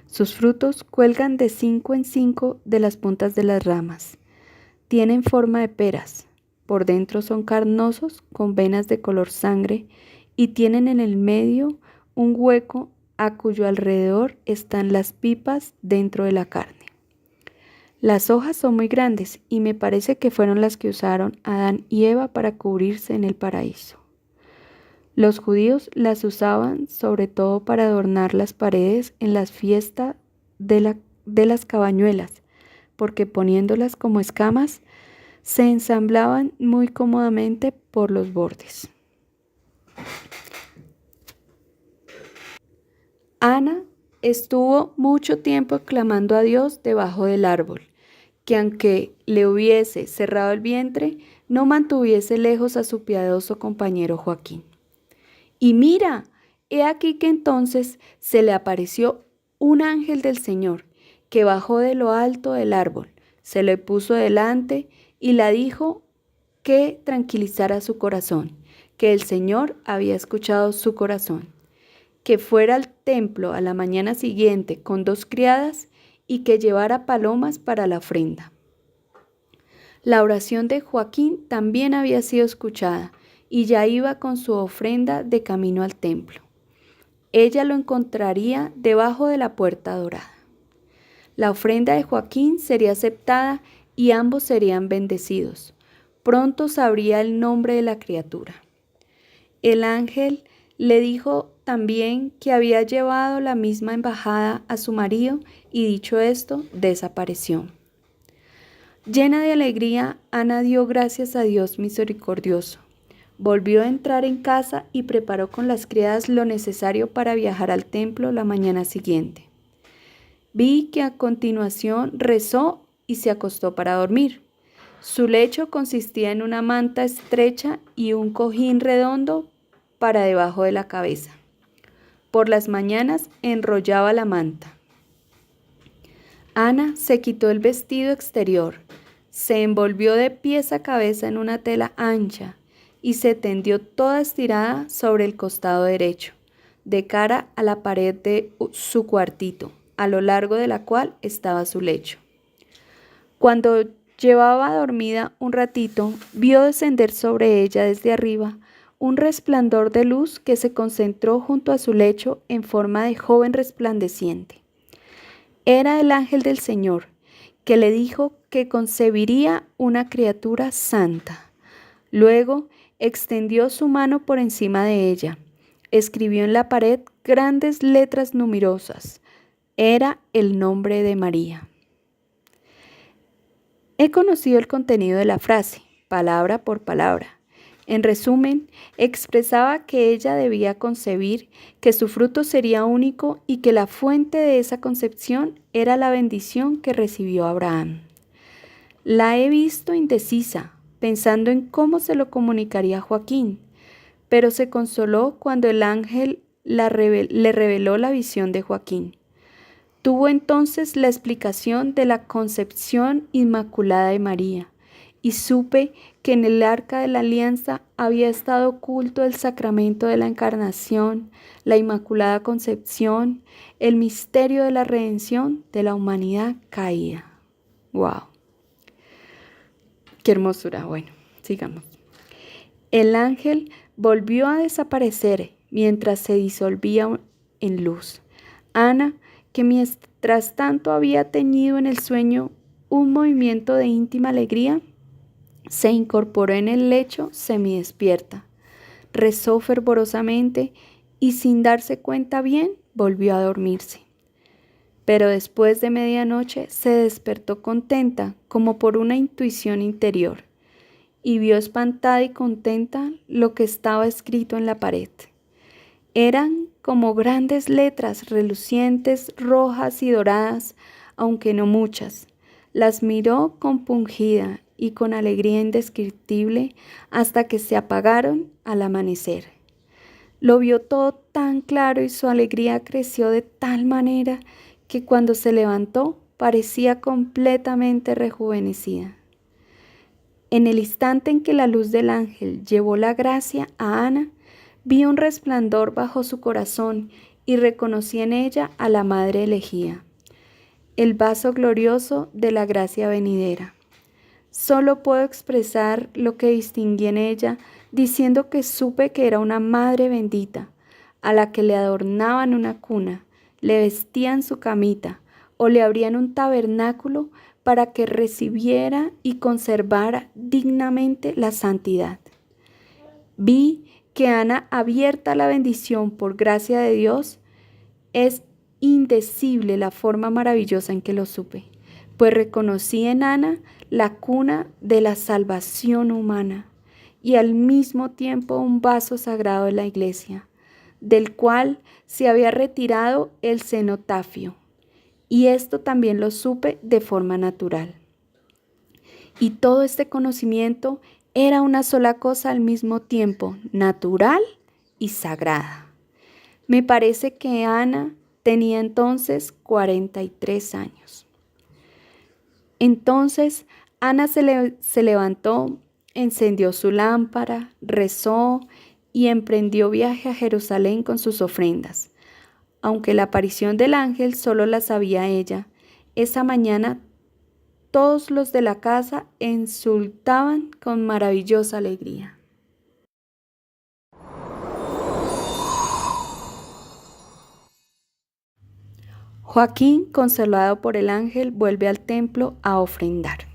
Sus frutos cuelgan de 5 en 5 de las puntas de las ramas. Tienen forma de peras. Por dentro son carnosos con venas de color sangre y tienen en el medio un hueco a cuyo alrededor están las pipas dentro de la carne. Las hojas son muy grandes y me parece que fueron las que usaron Adán y Eva para cubrirse en el paraíso. Los judíos las usaban sobre todo para adornar las paredes en las fiestas de las cabañuelas, porque poniéndolas como escamas, se ensamblaban muy cómodamente por los bordes. Ana estuvo mucho tiempo clamando a Dios debajo del árbol, que aunque le hubiese cerrado el vientre, no mantuviese lejos a su piadoso compañero Joaquín. Y mira, he aquí que entonces se le apareció un ángel del Señor, que bajó de lo alto del árbol, se le puso delante y la dijo que tranquilizara su corazón, que el Señor había escuchado su corazón, que fuera al templo a la mañana siguiente con 2 criadas y que llevara palomas para la ofrenda. La oración de Joaquín también había sido escuchada y ya iba con su ofrenda de camino al templo. Ella lo encontraría debajo de la puerta dorada. La ofrenda de Joaquín sería aceptada y ambos serían bendecidos. Pronto sabría el nombre de la criatura. El ángel le dijo también que había llevado la misma embajada a su marido y dicho esto, desapareció. Llena de alegría, Ana dio gracias a Dios misericordioso. Volvió a entrar en casa y preparó con las criadas lo necesario para viajar al templo la mañana siguiente. Vi que a continuación rezó y se acostó para dormir. Su lecho consistía en una manta estrecha y un cojín redondo para debajo de la cabeza. Por las mañanas enrollaba la manta. Ana se quitó el vestido exterior, se envolvió de pies a cabeza en una tela ancha y se tendió toda estirada sobre el costado derecho, de cara a la pared de su cuartito, a lo largo de la cual estaba su lecho. Cuando llevaba dormida un ratito, vio descender sobre ella desde arriba un resplandor de luz que se concentró junto a su lecho en forma de joven resplandeciente. Era el ángel del Señor, que le dijo que concebiría una criatura santa. Luego extendió su mano por encima de ella. Escribió en la pared grandes letras numerosas. Era el nombre de María. He conocido el contenido de la frase, palabra por palabra. En resumen, expresaba que ella debía concebir, que su fruto sería único y que la fuente de esa concepción era la bendición que recibió Abraham. La he visto indecisa, pensando en cómo se lo comunicaría a Joaquín, pero se consoló cuando el ángel le reveló la visión de Joaquín. Tuvo entonces la explicación de la concepción inmaculada de María, y supe que en el arca de la alianza había estado oculto el sacramento de la encarnación, la inmaculada concepción, el misterio de la redención de la humanidad caída. ¡Wow! ¡Qué hermosura! Bueno, sigamos. El ángel volvió a desaparecer mientras se disolvía en luz. Ana, que mientras tanto había tenido en el sueño un movimiento de íntima alegría, se incorporó en el lecho semidespierta. rezó fervorosamente y sin darse cuenta bien volvió a dormirse. Pero después de medianoche se despertó contenta como por una intuición interior y vio espantada y contenta lo que estaba escrito en la pared. Eran como grandes letras relucientes, rojas y doradas, aunque no muchas. Las miró compungida y con alegría indescriptible hasta que se apagaron al amanecer. Lo vio todo tan claro y su alegría creció de tal manera que cuando se levantó parecía completamente rejuvenecida. En el instante en que la luz del ángel llevó la gracia a Ana, vi un resplandor bajo su corazón y reconocí en ella a la Madre elegida, el vaso glorioso de la gracia venidera. Solo puedo expresar lo que distinguí en ella diciendo que supe que era una madre bendita, a la que le adornaban una cuna, le vestían su camita o le abrían un tabernáculo para que recibiera y conservara dignamente la santidad. Vi que Ana, abierta a la bendición por gracia de Dios, es indecible la forma maravillosa en que lo supe, pues reconocí en Ana la cuna de la salvación humana y al mismo tiempo un vaso sagrado de la iglesia, del cual se había retirado el cenotafio, y esto también lo supe de forma natural. Y todo este conocimiento era una sola cosa al mismo tiempo, natural y sagrada. Me parece que Ana tenía entonces 43 años. Entonces Ana se levantó, encendió su lámpara, rezó y emprendió viaje a Jerusalén con sus ofrendas. Aunque la aparición del ángel solo la sabía ella, esa mañana todos los de la casa exultaban con maravillosa alegría. Joaquín, consolado por el ángel, vuelve al templo a ofrendar.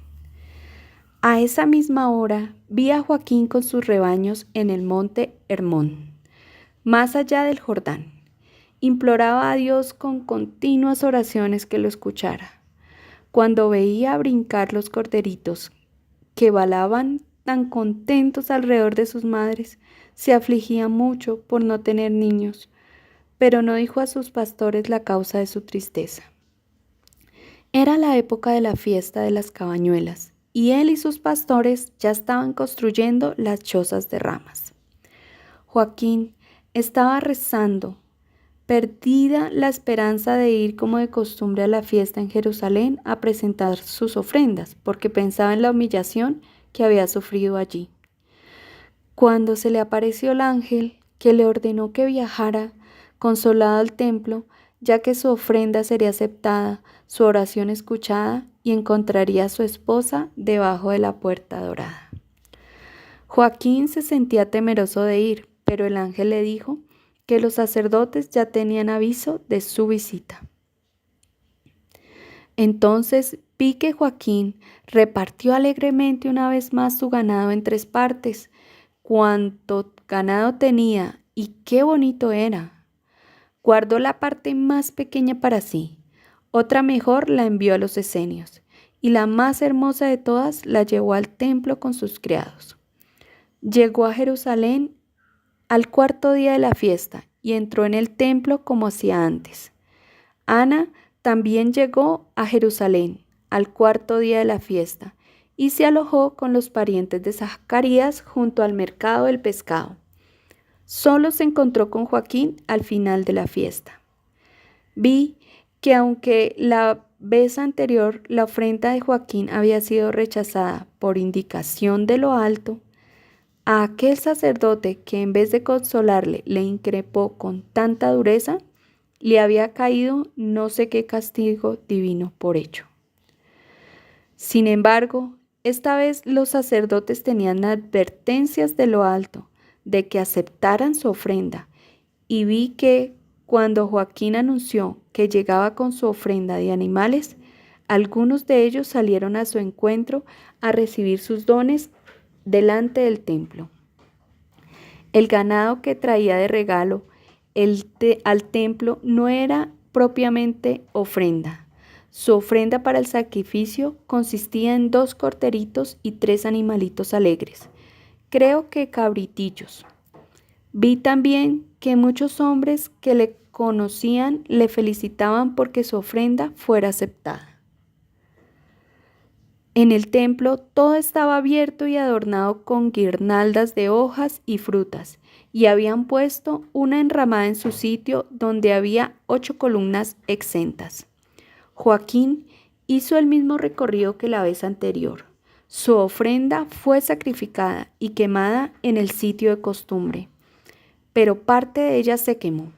A esa misma hora vi a Joaquín con sus rebaños en el monte Hermón, más allá del Jordán. Imploraba a Dios con continuas oraciones que lo escuchara. Cuando veía brincar los corderitos que balaban tan contentos alrededor de sus madres, se afligía mucho por no tener niños, pero no dijo a sus pastores la causa de su tristeza. Era la época de la fiesta de las cabañuelas, y él y sus pastores ya estaban construyendo las chozas de ramas. Joaquín estaba rezando, perdida la esperanza de ir como de costumbre a la fiesta en Jerusalén a presentar sus ofrendas, porque pensaba en la humillación que había sufrido allí. Cuando se le apareció el ángel, que le ordenó que viajara consolado al templo, ya que su ofrenda sería aceptada, su oración escuchada y encontraría a su esposa debajo de la puerta dorada. Joaquín se sentía temeroso de ir, pero el ángel le dijo que los sacerdotes ya tenían aviso de su visita. Entonces vi que Joaquín repartió alegremente una vez más su ganado en 3 partes, cuánto ganado tenía y qué bonito era. Guardó la parte más pequeña para sí, otra mejor la envió a los esenios, y la más hermosa de todas la llevó al templo con sus criados. Llegó a Jerusalén al 4.º día de la fiesta y entró en el templo como hacía antes. Ana también llegó a Jerusalén al 4.º día de la fiesta y se alojó con los parientes de Zacarías junto al mercado del pescado. Solo se encontró con Joaquín al final de la fiesta. Vi que aunque la vez anterior la ofrenda de Joaquín había sido rechazada por indicación de lo alto, a aquel sacerdote que en vez de consolarle le increpó con tanta dureza, le había caído no sé qué castigo divino por ello. Sin embargo, esta vez los sacerdotes tenían advertencias de lo alto de que aceptaran su ofrenda, y vi que cuando Joaquín anunció que llegaba con su ofrenda de animales, algunos de ellos salieron a su encuentro a recibir sus dones delante del templo. El ganado que traía de regalo al templo no era propiamente ofrenda. Su ofrenda para el sacrificio consistía en 2 corderitos y 3 animalitos alegres, creo que cabritillos. Vi también que muchos hombres que le conocían le felicitaban porque su ofrenda fuera aceptada. En el templo todo estaba abierto y adornado con guirnaldas de hojas y frutas, y habían puesto una enramada en su sitio donde había 8 columnas exentas. Joaquín hizo el mismo recorrido que la vez anterior. Su ofrenda fue sacrificada y quemada en el sitio de costumbre, pero parte de ella se quemó.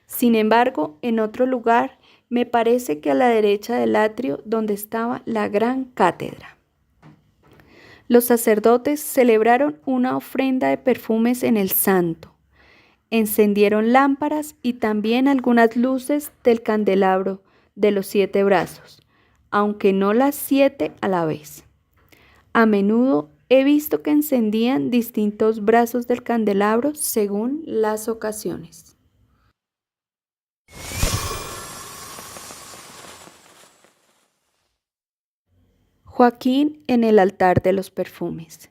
Sin embargo, en otro lugar, me parece que a la derecha del atrio donde estaba la gran cátedra, los sacerdotes celebraron una ofrenda de perfumes en el santo. Encendieron lámparas y también algunas luces del candelabro de los 7 brazos, aunque no las 7 a la vez. A menudo he visto que encendían distintos brazos del candelabro según las ocasiones. Joaquín en el altar de los perfumes.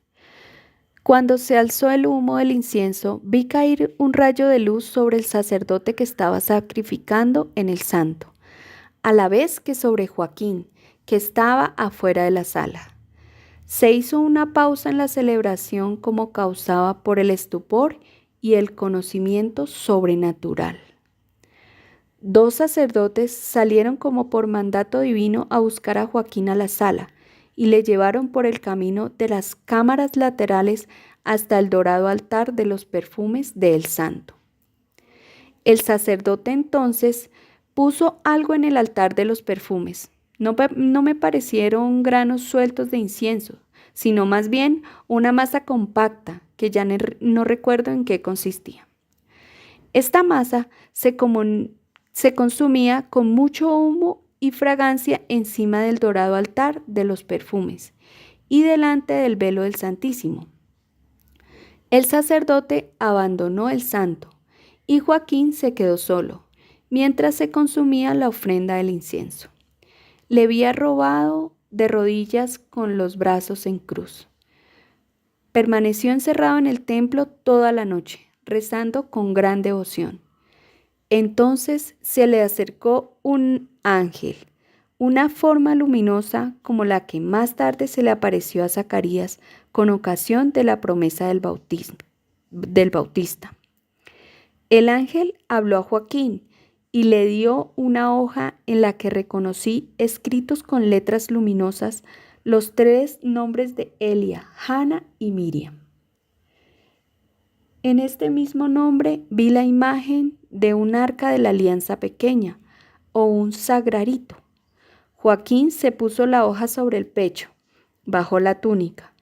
Cuando se alzó el humo del incienso, vi caer un rayo de luz sobre el sacerdote que estaba sacrificando en el santo, a la vez que sobre Joaquín, que estaba afuera de la sala. Se hizo una pausa en la celebración como causada por el estupor y el conocimiento sobrenatural. 2 sacerdotes salieron como por mandato divino a buscar a Joaquín a la sala y le llevaron por el camino de las cámaras laterales hasta el dorado altar de los perfumes del santo. El sacerdote entonces puso algo en el altar de los perfumes. No me parecieron granos sueltos de incienso, sino más bien una masa compacta que ya no recuerdo en qué consistía. Esta masa se consumía con mucho humo y fragancia encima del dorado altar de los perfumes y delante del velo del Santísimo. El sacerdote abandonó el santo y Joaquín se quedó solo, mientras se consumía la ofrenda del incienso. Le vi arrobado de rodillas con los brazos en cruz. Permaneció encerrado en el templo toda la noche, rezando con gran devoción. Entonces se le acercó un ángel, una forma luminosa como la que más tarde se le apareció a Zacarías con ocasión de la promesa del Bautista. El ángel habló a Joaquín y le dio una hoja en la que reconocí escritos con letras luminosas los 3 nombres de Elia, Hana y Miriam. En este mismo nombre vi la imagen de un arca de la alianza pequeña o un sagrarito. Joaquín se puso la hoja sobre el pecho, bajó la túnica.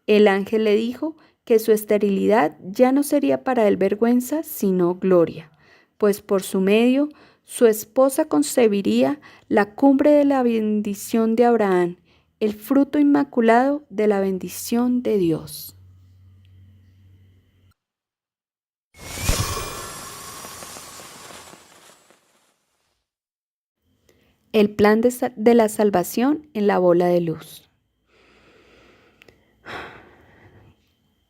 El ángel le dijo que su esterilidad ya no sería para él vergüenza, sino gloria, pues por su medio su esposa concebiría la cumbre de la bendición de Abraham, el fruto inmaculado de la bendición de Dios. El plan de la salvación en la bola de luz.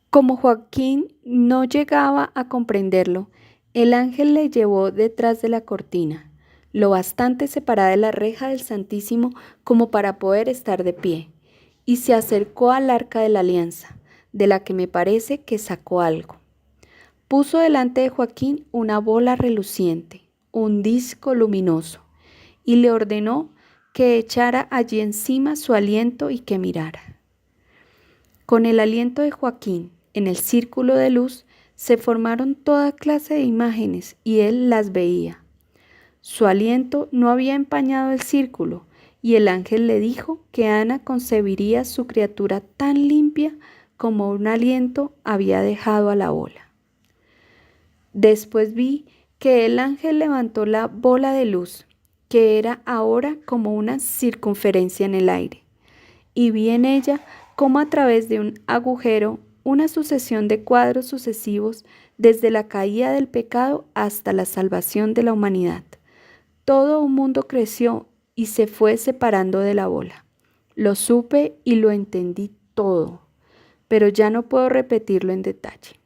Como Joaquín no llegaba a comprenderlo, el ángel le llevó detrás de la cortina, lo bastante separada de la reja del Santísimo como para poder estar de pie, y se acercó al arca de la alianza, de la que me parece que sacó algo. Puso delante de Joaquín una bola reluciente, un disco luminoso, y le ordenó que echara allí encima su aliento y que mirara. Con el aliento de Joaquín, en el círculo de luz, se formaron toda clase de imágenes y él las veía. Su aliento no había empañado el círculo y el ángel le dijo que Ana concebiría su criatura tan limpia como un aliento había dejado a la bola. Después vi que el ángel levantó la bola de luz, que era ahora como una circunferencia en el aire, y vi en ella como a través de un agujero una sucesión de cuadros sucesivos desde la caída del pecado hasta la salvación de la humanidad. Todo un mundo creció y se fue separando de la bola. Lo supe y lo entendí todo, pero ya no puedo repetirlo en detalle.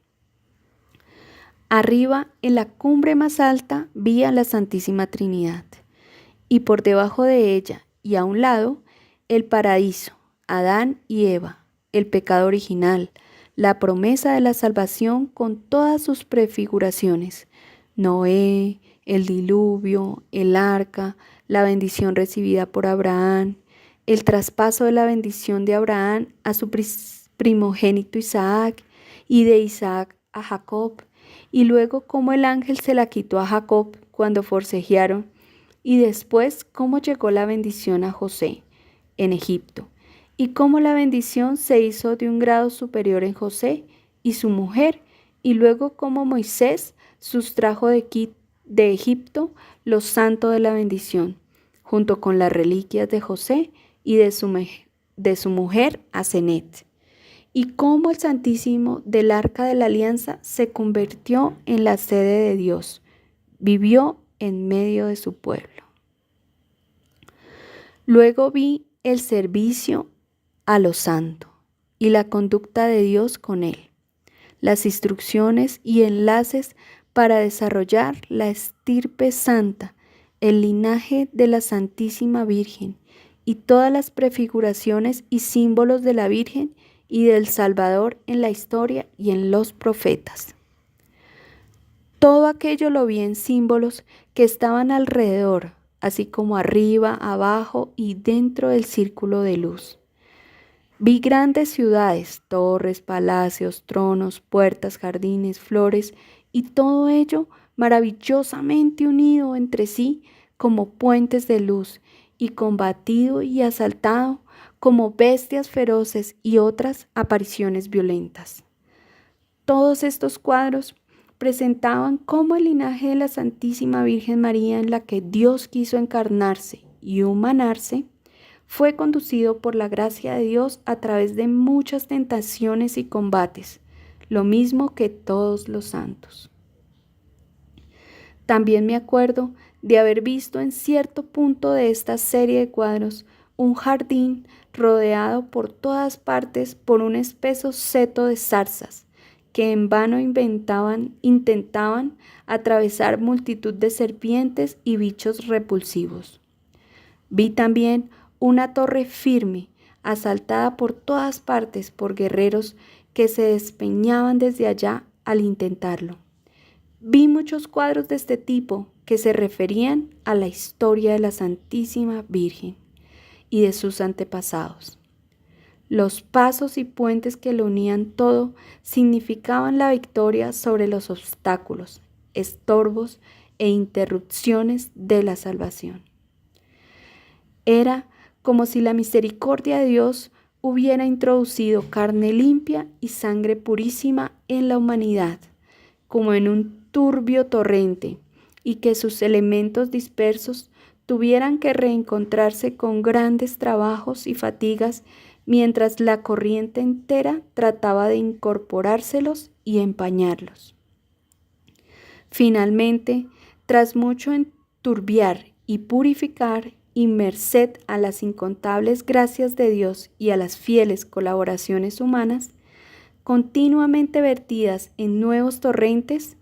Arriba, en la cumbre más alta, vi a la Santísima Trinidad, y por debajo de ella y a un lado, el paraíso, Adán y Eva, el pecado original, la promesa de la salvación con todas sus prefiguraciones, Noé, el diluvio, el arca, la bendición recibida por Abraham, el traspaso de la bendición de Abraham a su primogénito Isaac y de Isaac a Jacob, y luego cómo el ángel se la quitó a Jacob cuando forcejearon, y después cómo llegó la bendición a José en Egipto, y cómo la bendición se hizo de un grado superior en José y su mujer, y luego cómo Moisés sustrajo de Egipto lo santo de la bendición, junto con las reliquias de José y de su mujer Asenet, y cómo el Santísimo del Arca de la Alianza se convirtió en la sede de Dios, vivió en medio de su pueblo. Luego vi el servicio a lo santo y la conducta de Dios con él, las instrucciones y enlaces para desarrollar la estirpe santa, el linaje de la Santísima Virgen y todas las prefiguraciones y símbolos de la Virgen y del Salvador en la historia y en los profetas. Todo aquello lo vi en símbolos que estaban alrededor, así como arriba, abajo y dentro del círculo de luz. Vi grandes ciudades, torres, palacios, tronos, puertas, jardines, flores, y todo ello maravillosamente unido entre sí como puentes de luz, y combatido y asaltado como bestias feroces y otras apariciones violentas. Todos estos cuadros presentaban cómo el linaje de la Santísima Virgen María, en la que Dios quiso encarnarse y humanarse, fue conducido por la gracia de Dios a través de muchas tentaciones y combates, lo mismo que todos los santos. También me acuerdo de haber visto en cierto punto de esta serie de cuadros un jardín rodeado por todas partes por un espeso seto de zarzas, que en vano intentaban atravesar multitud de serpientes y bichos repulsivos. Vi también una torre firme, asaltada por todas partes por guerreros que se despeñaban desde allá al intentarlo. Vi muchos cuadros de este tipo que se referían a la historia de la Santísima Virgen y de sus antepasados. Los pasos y puentes que lo unían todo significaban la victoria sobre los obstáculos, estorbos e interrupciones de la salvación. Era como si la misericordia de Dios hubiera introducido carne limpia y sangre purísima en la humanidad, como en un turbio torrente, y que sus elementos dispersos tuvieran que reencontrarse con grandes trabajos y fatigas, mientras la corriente entera trataba de incorporárselos y empañarlos. Finalmente, tras mucho enturbiar y purificar, y merced a las incontables gracias de Dios y a las fieles colaboraciones humanas, continuamente vertidas en nuevos torrentes,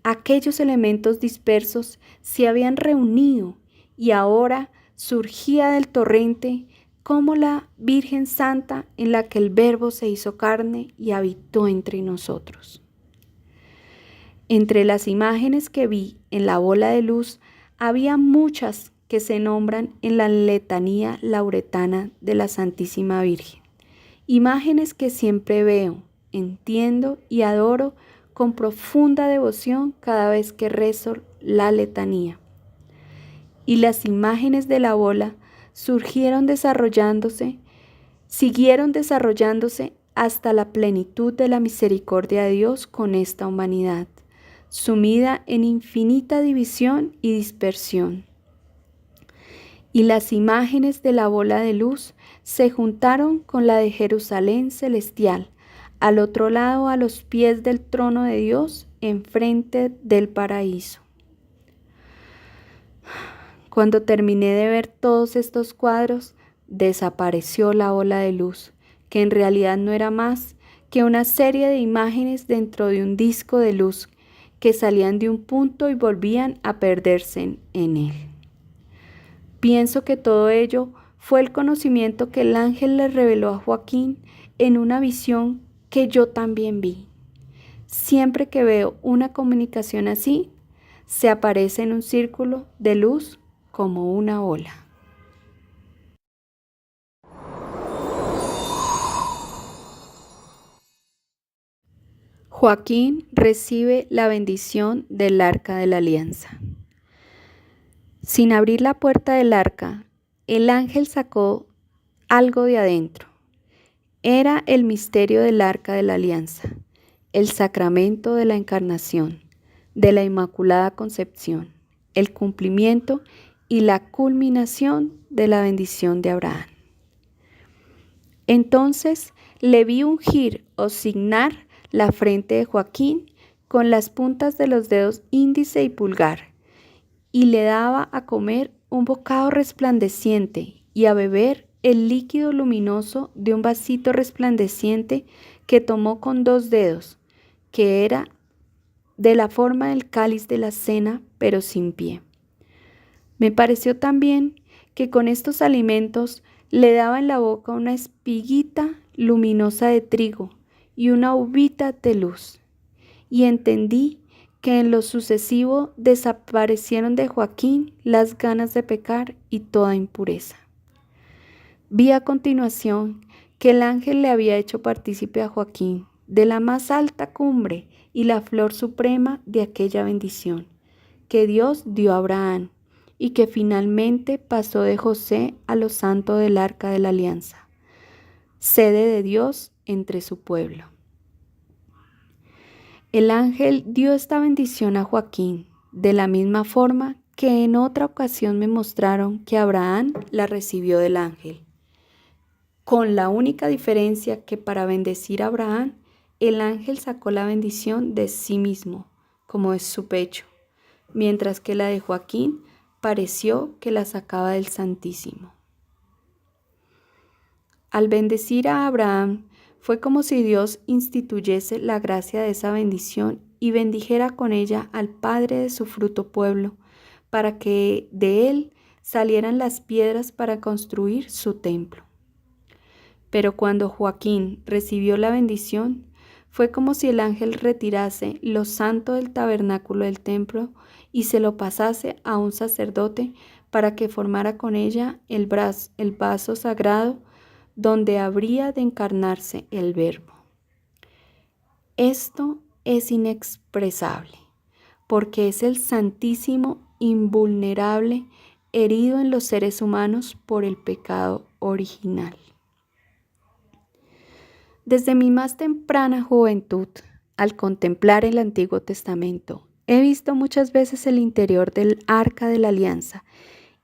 aquellos elementos dispersos se habían reunido y ahora surgía del torrente como la Virgen Santa, en la que el Verbo se hizo carne y habitó entre nosotros. Entre las imágenes que vi en la bola de luz había muchas que se nombran en la letanía lauretana de la Santísima Virgen, imágenes que siempre veo, entiendo y adoro con profunda devoción cada vez que rezo la letanía. Y las imágenes de la bola siguieron desarrollándose hasta la plenitud de la misericordia de Dios con esta humanidad, sumida en infinita división y dispersión. Y las imágenes de la bola de luz se juntaron con la de Jerusalén celestial, al otro lado a los pies del trono de Dios, enfrente del paraíso. Cuando terminé de ver todos estos cuadros, desapareció la ola de luz, que en realidad no era más que una serie de imágenes dentro de un disco de luz que salían de un punto y volvían a perderse en él. Pienso que todo ello fue el conocimiento que el ángel le reveló a Joaquín en una visión que yo también vi. Siempre que veo una comunicación así, se aparece en un círculo de luz como una ola. Joaquín recibe la bendición del Arca de la Alianza. Sin abrir la puerta del arca, el ángel sacó algo de adentro. Era el misterio del Arca de la Alianza, el sacramento de la Encarnación, de la Inmaculada Concepción, el cumplimiento y la culminación de la bendición de Abraham. Entonces le vi ungir o signar la frente de Joaquín con las puntas de los dedos índice y pulgar, y le daba a comer un bocado resplandeciente y a beber el líquido luminoso de un vasito resplandeciente que tomó con 2 dedos, que era de la forma del cáliz de la cena, pero sin pie. Me pareció también que con estos alimentos le daba en la boca una espiguita luminosa de trigo y una uvita de luz, y entendí que en lo sucesivo desaparecieron de Joaquín las ganas de pecar y toda impureza. Vi a continuación que el ángel le había hecho partícipe a Joaquín de la más alta cumbre y la flor suprema de aquella bendición que Dios dio a Abraham y que finalmente pasó de José a lo santo del Arca de la Alianza, sede de Dios entre su pueblo. El ángel dio esta bendición a Joaquín, de la misma forma que en otra ocasión me mostraron que Abraham la recibió del ángel, con la única diferencia que para bendecir a Abraham, el ángel sacó la bendición de sí mismo, como de su pecho, mientras que la de Joaquín pareció que la sacaba del Santísimo. Al bendecir a Abraham, fue como si Dios instituyese la gracia de esa bendición y bendijera con ella al padre de su fruto pueblo, para que de él salieran las piedras para construir su templo. Pero cuando Joaquín recibió la bendición, fue como si el ángel retirase lo santo del tabernáculo del templo y se lo pasase a un sacerdote para que formara con ella el vaso sagrado donde habría de encarnarse el Verbo. Esto es inexpresable, porque es el Santísimo, invulnerable, herido en los seres humanos por el pecado original. Desde mi más temprana juventud, al contemplar el Antiguo Testamento, he visto muchas veces el interior del Arca de la Alianza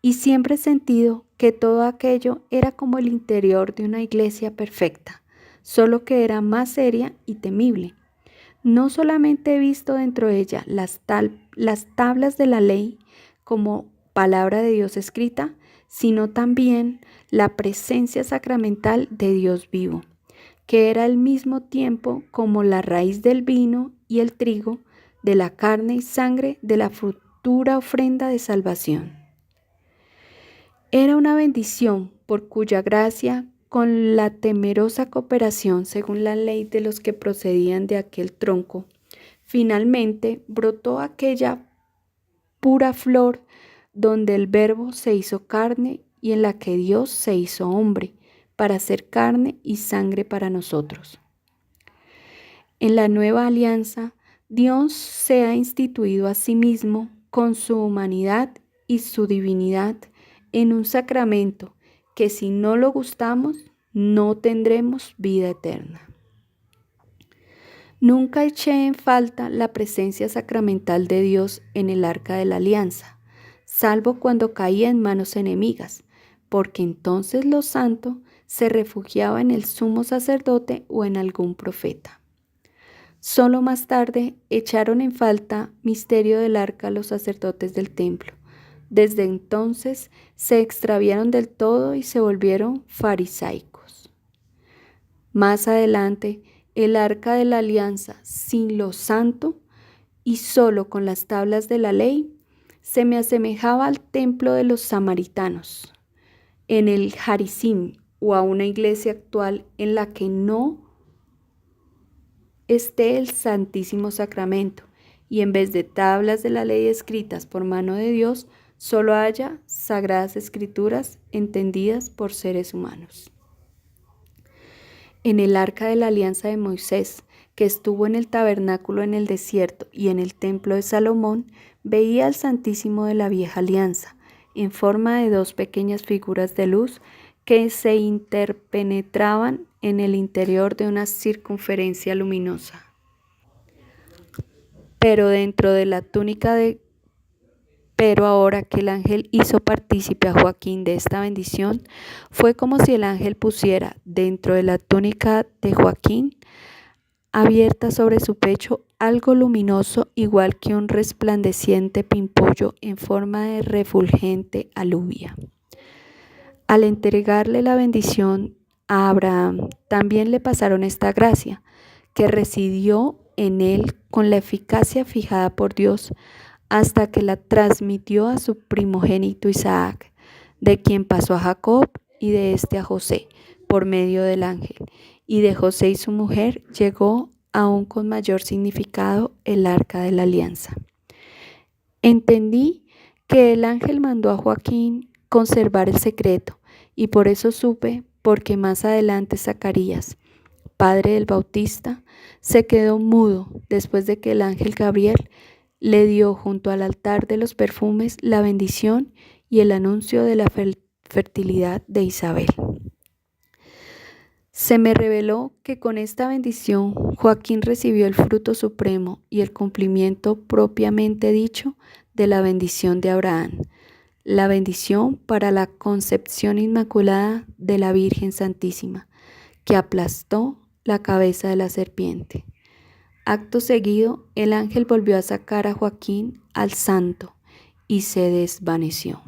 y siempre he sentido que todo aquello era como el interior de una iglesia perfecta, solo que era más seria y temible. No solamente he visto dentro de ella las tablas de la ley como palabra de Dios escrita, sino también la presencia sacramental de Dios vivo, que era al mismo tiempo como la raíz del vino y el trigo, de la carne y sangre de la futura ofrenda de salvación. Era una bendición por cuya gracia, con la temerosa cooperación según la ley de los que procedían de aquel tronco, finalmente brotó aquella pura flor donde el Verbo se hizo carne y en la que Dios se hizo hombre, para ser carne y sangre para nosotros. En la nueva alianza, Dios se ha instituido a sí mismo con su humanidad y su divinidad en un sacramento que si no lo gustamos, no tendremos vida eterna. Nunca eché en falta la presencia sacramental de Dios en el Arca de la Alianza, salvo cuando caía en manos enemigas, porque entonces lo santo se refugiaba en el sumo sacerdote o en algún profeta. Solo más tarde echaron en falta misterio del arca los sacerdotes del templo. Desde entonces se extraviaron del todo y se volvieron farisaicos. Más adelante, el arca de la alianza sin lo santo y solo con las tablas de la ley se me asemejaba al templo de los samaritanos, en el Jarisim, o a una iglesia actual en la que no esté el Santísimo Sacramento y en vez de tablas de la ley escritas por mano de Dios, solo haya sagradas escrituras entendidas por seres humanos. En el arca de la alianza de Moisés, que estuvo en el tabernáculo en el desierto y en el templo de Salomón, veía al Santísimo de la vieja alianza, en forma de dos pequeñas figuras de luz que se interpenetraban en el interior de una circunferencia luminosa. Pero ahora que el ángel hizo partícipe a Joaquín de esta bendición, fue como si el ángel pusiera dentro de la túnica de Joaquín, abierta sobre su pecho, algo luminoso igual que un resplandeciente pimpollo en forma de refulgente alubia. Al entregarle la bendición a Abraham, también le pasaron esta gracia, que residió en él con la eficacia fijada por Dios, hasta que la transmitió a su primogénito Isaac, de quien pasó a Jacob y de este a José, por medio del ángel, y de José y su mujer llegó aún con mayor significado el arca de la alianza. Entendí que el ángel mandó a Joaquín conservar el secreto, y por eso supe, porque más adelante Zacarías, padre del Bautista, se quedó mudo después de que el ángel Gabriel le dio junto al altar de los perfumes la bendición y el anuncio de la fertilidad de Isabel. Se me reveló que con esta bendición Joaquín recibió el fruto supremo y el cumplimiento propiamente dicho de la bendición de Abraham, la bendición para la concepción inmaculada de la Virgen Santísima, que aplastó la cabeza de la serpiente. Acto seguido, el ángel volvió a sacar a Joaquín al santo y se desvaneció.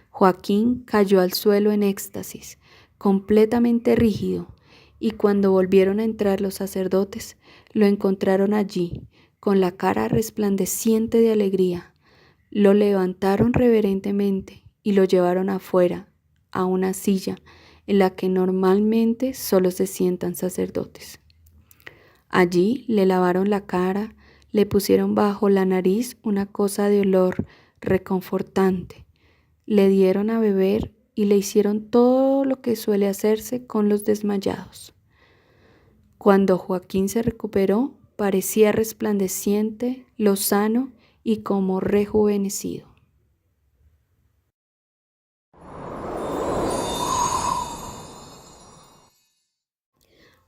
Joaquín cayó al suelo en éxtasis, completamente rígido, y cuando volvieron a entrar los sacerdotes, lo encontraron allí, con la cara resplandeciente de alegría. Lo levantaron reverentemente y lo llevaron afuera, a una silla en la que normalmente solo se sientan sacerdotes. Allí le lavaron la cara, le pusieron bajo la nariz una cosa de olor reconfortante, le dieron a beber y le hicieron todo lo que suele hacerse con los desmayados. Cuando Joaquín se recuperó, parecía resplandeciente, lozano y como rejuvenecido.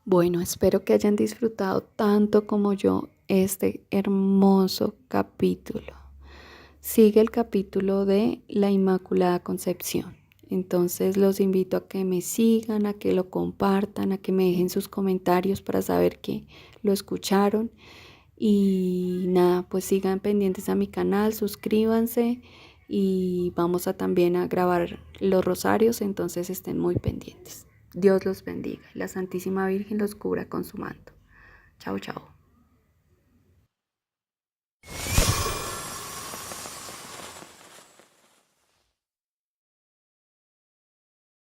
Bueno, espero que hayan disfrutado tanto como yo este hermoso capítulo. Sigue el capítulo de la Inmaculada Concepción. Entonces los invito a que me sigan, a que lo compartan, a que me dejen sus comentarios para saber que lo escucharon. Y nada, pues sigan pendientes a mi canal, suscríbanse y vamos a también a grabar los rosarios, entonces estén muy pendientes. Dios los bendiga y la Santísima Virgen los cubra con su manto. Chao, chao.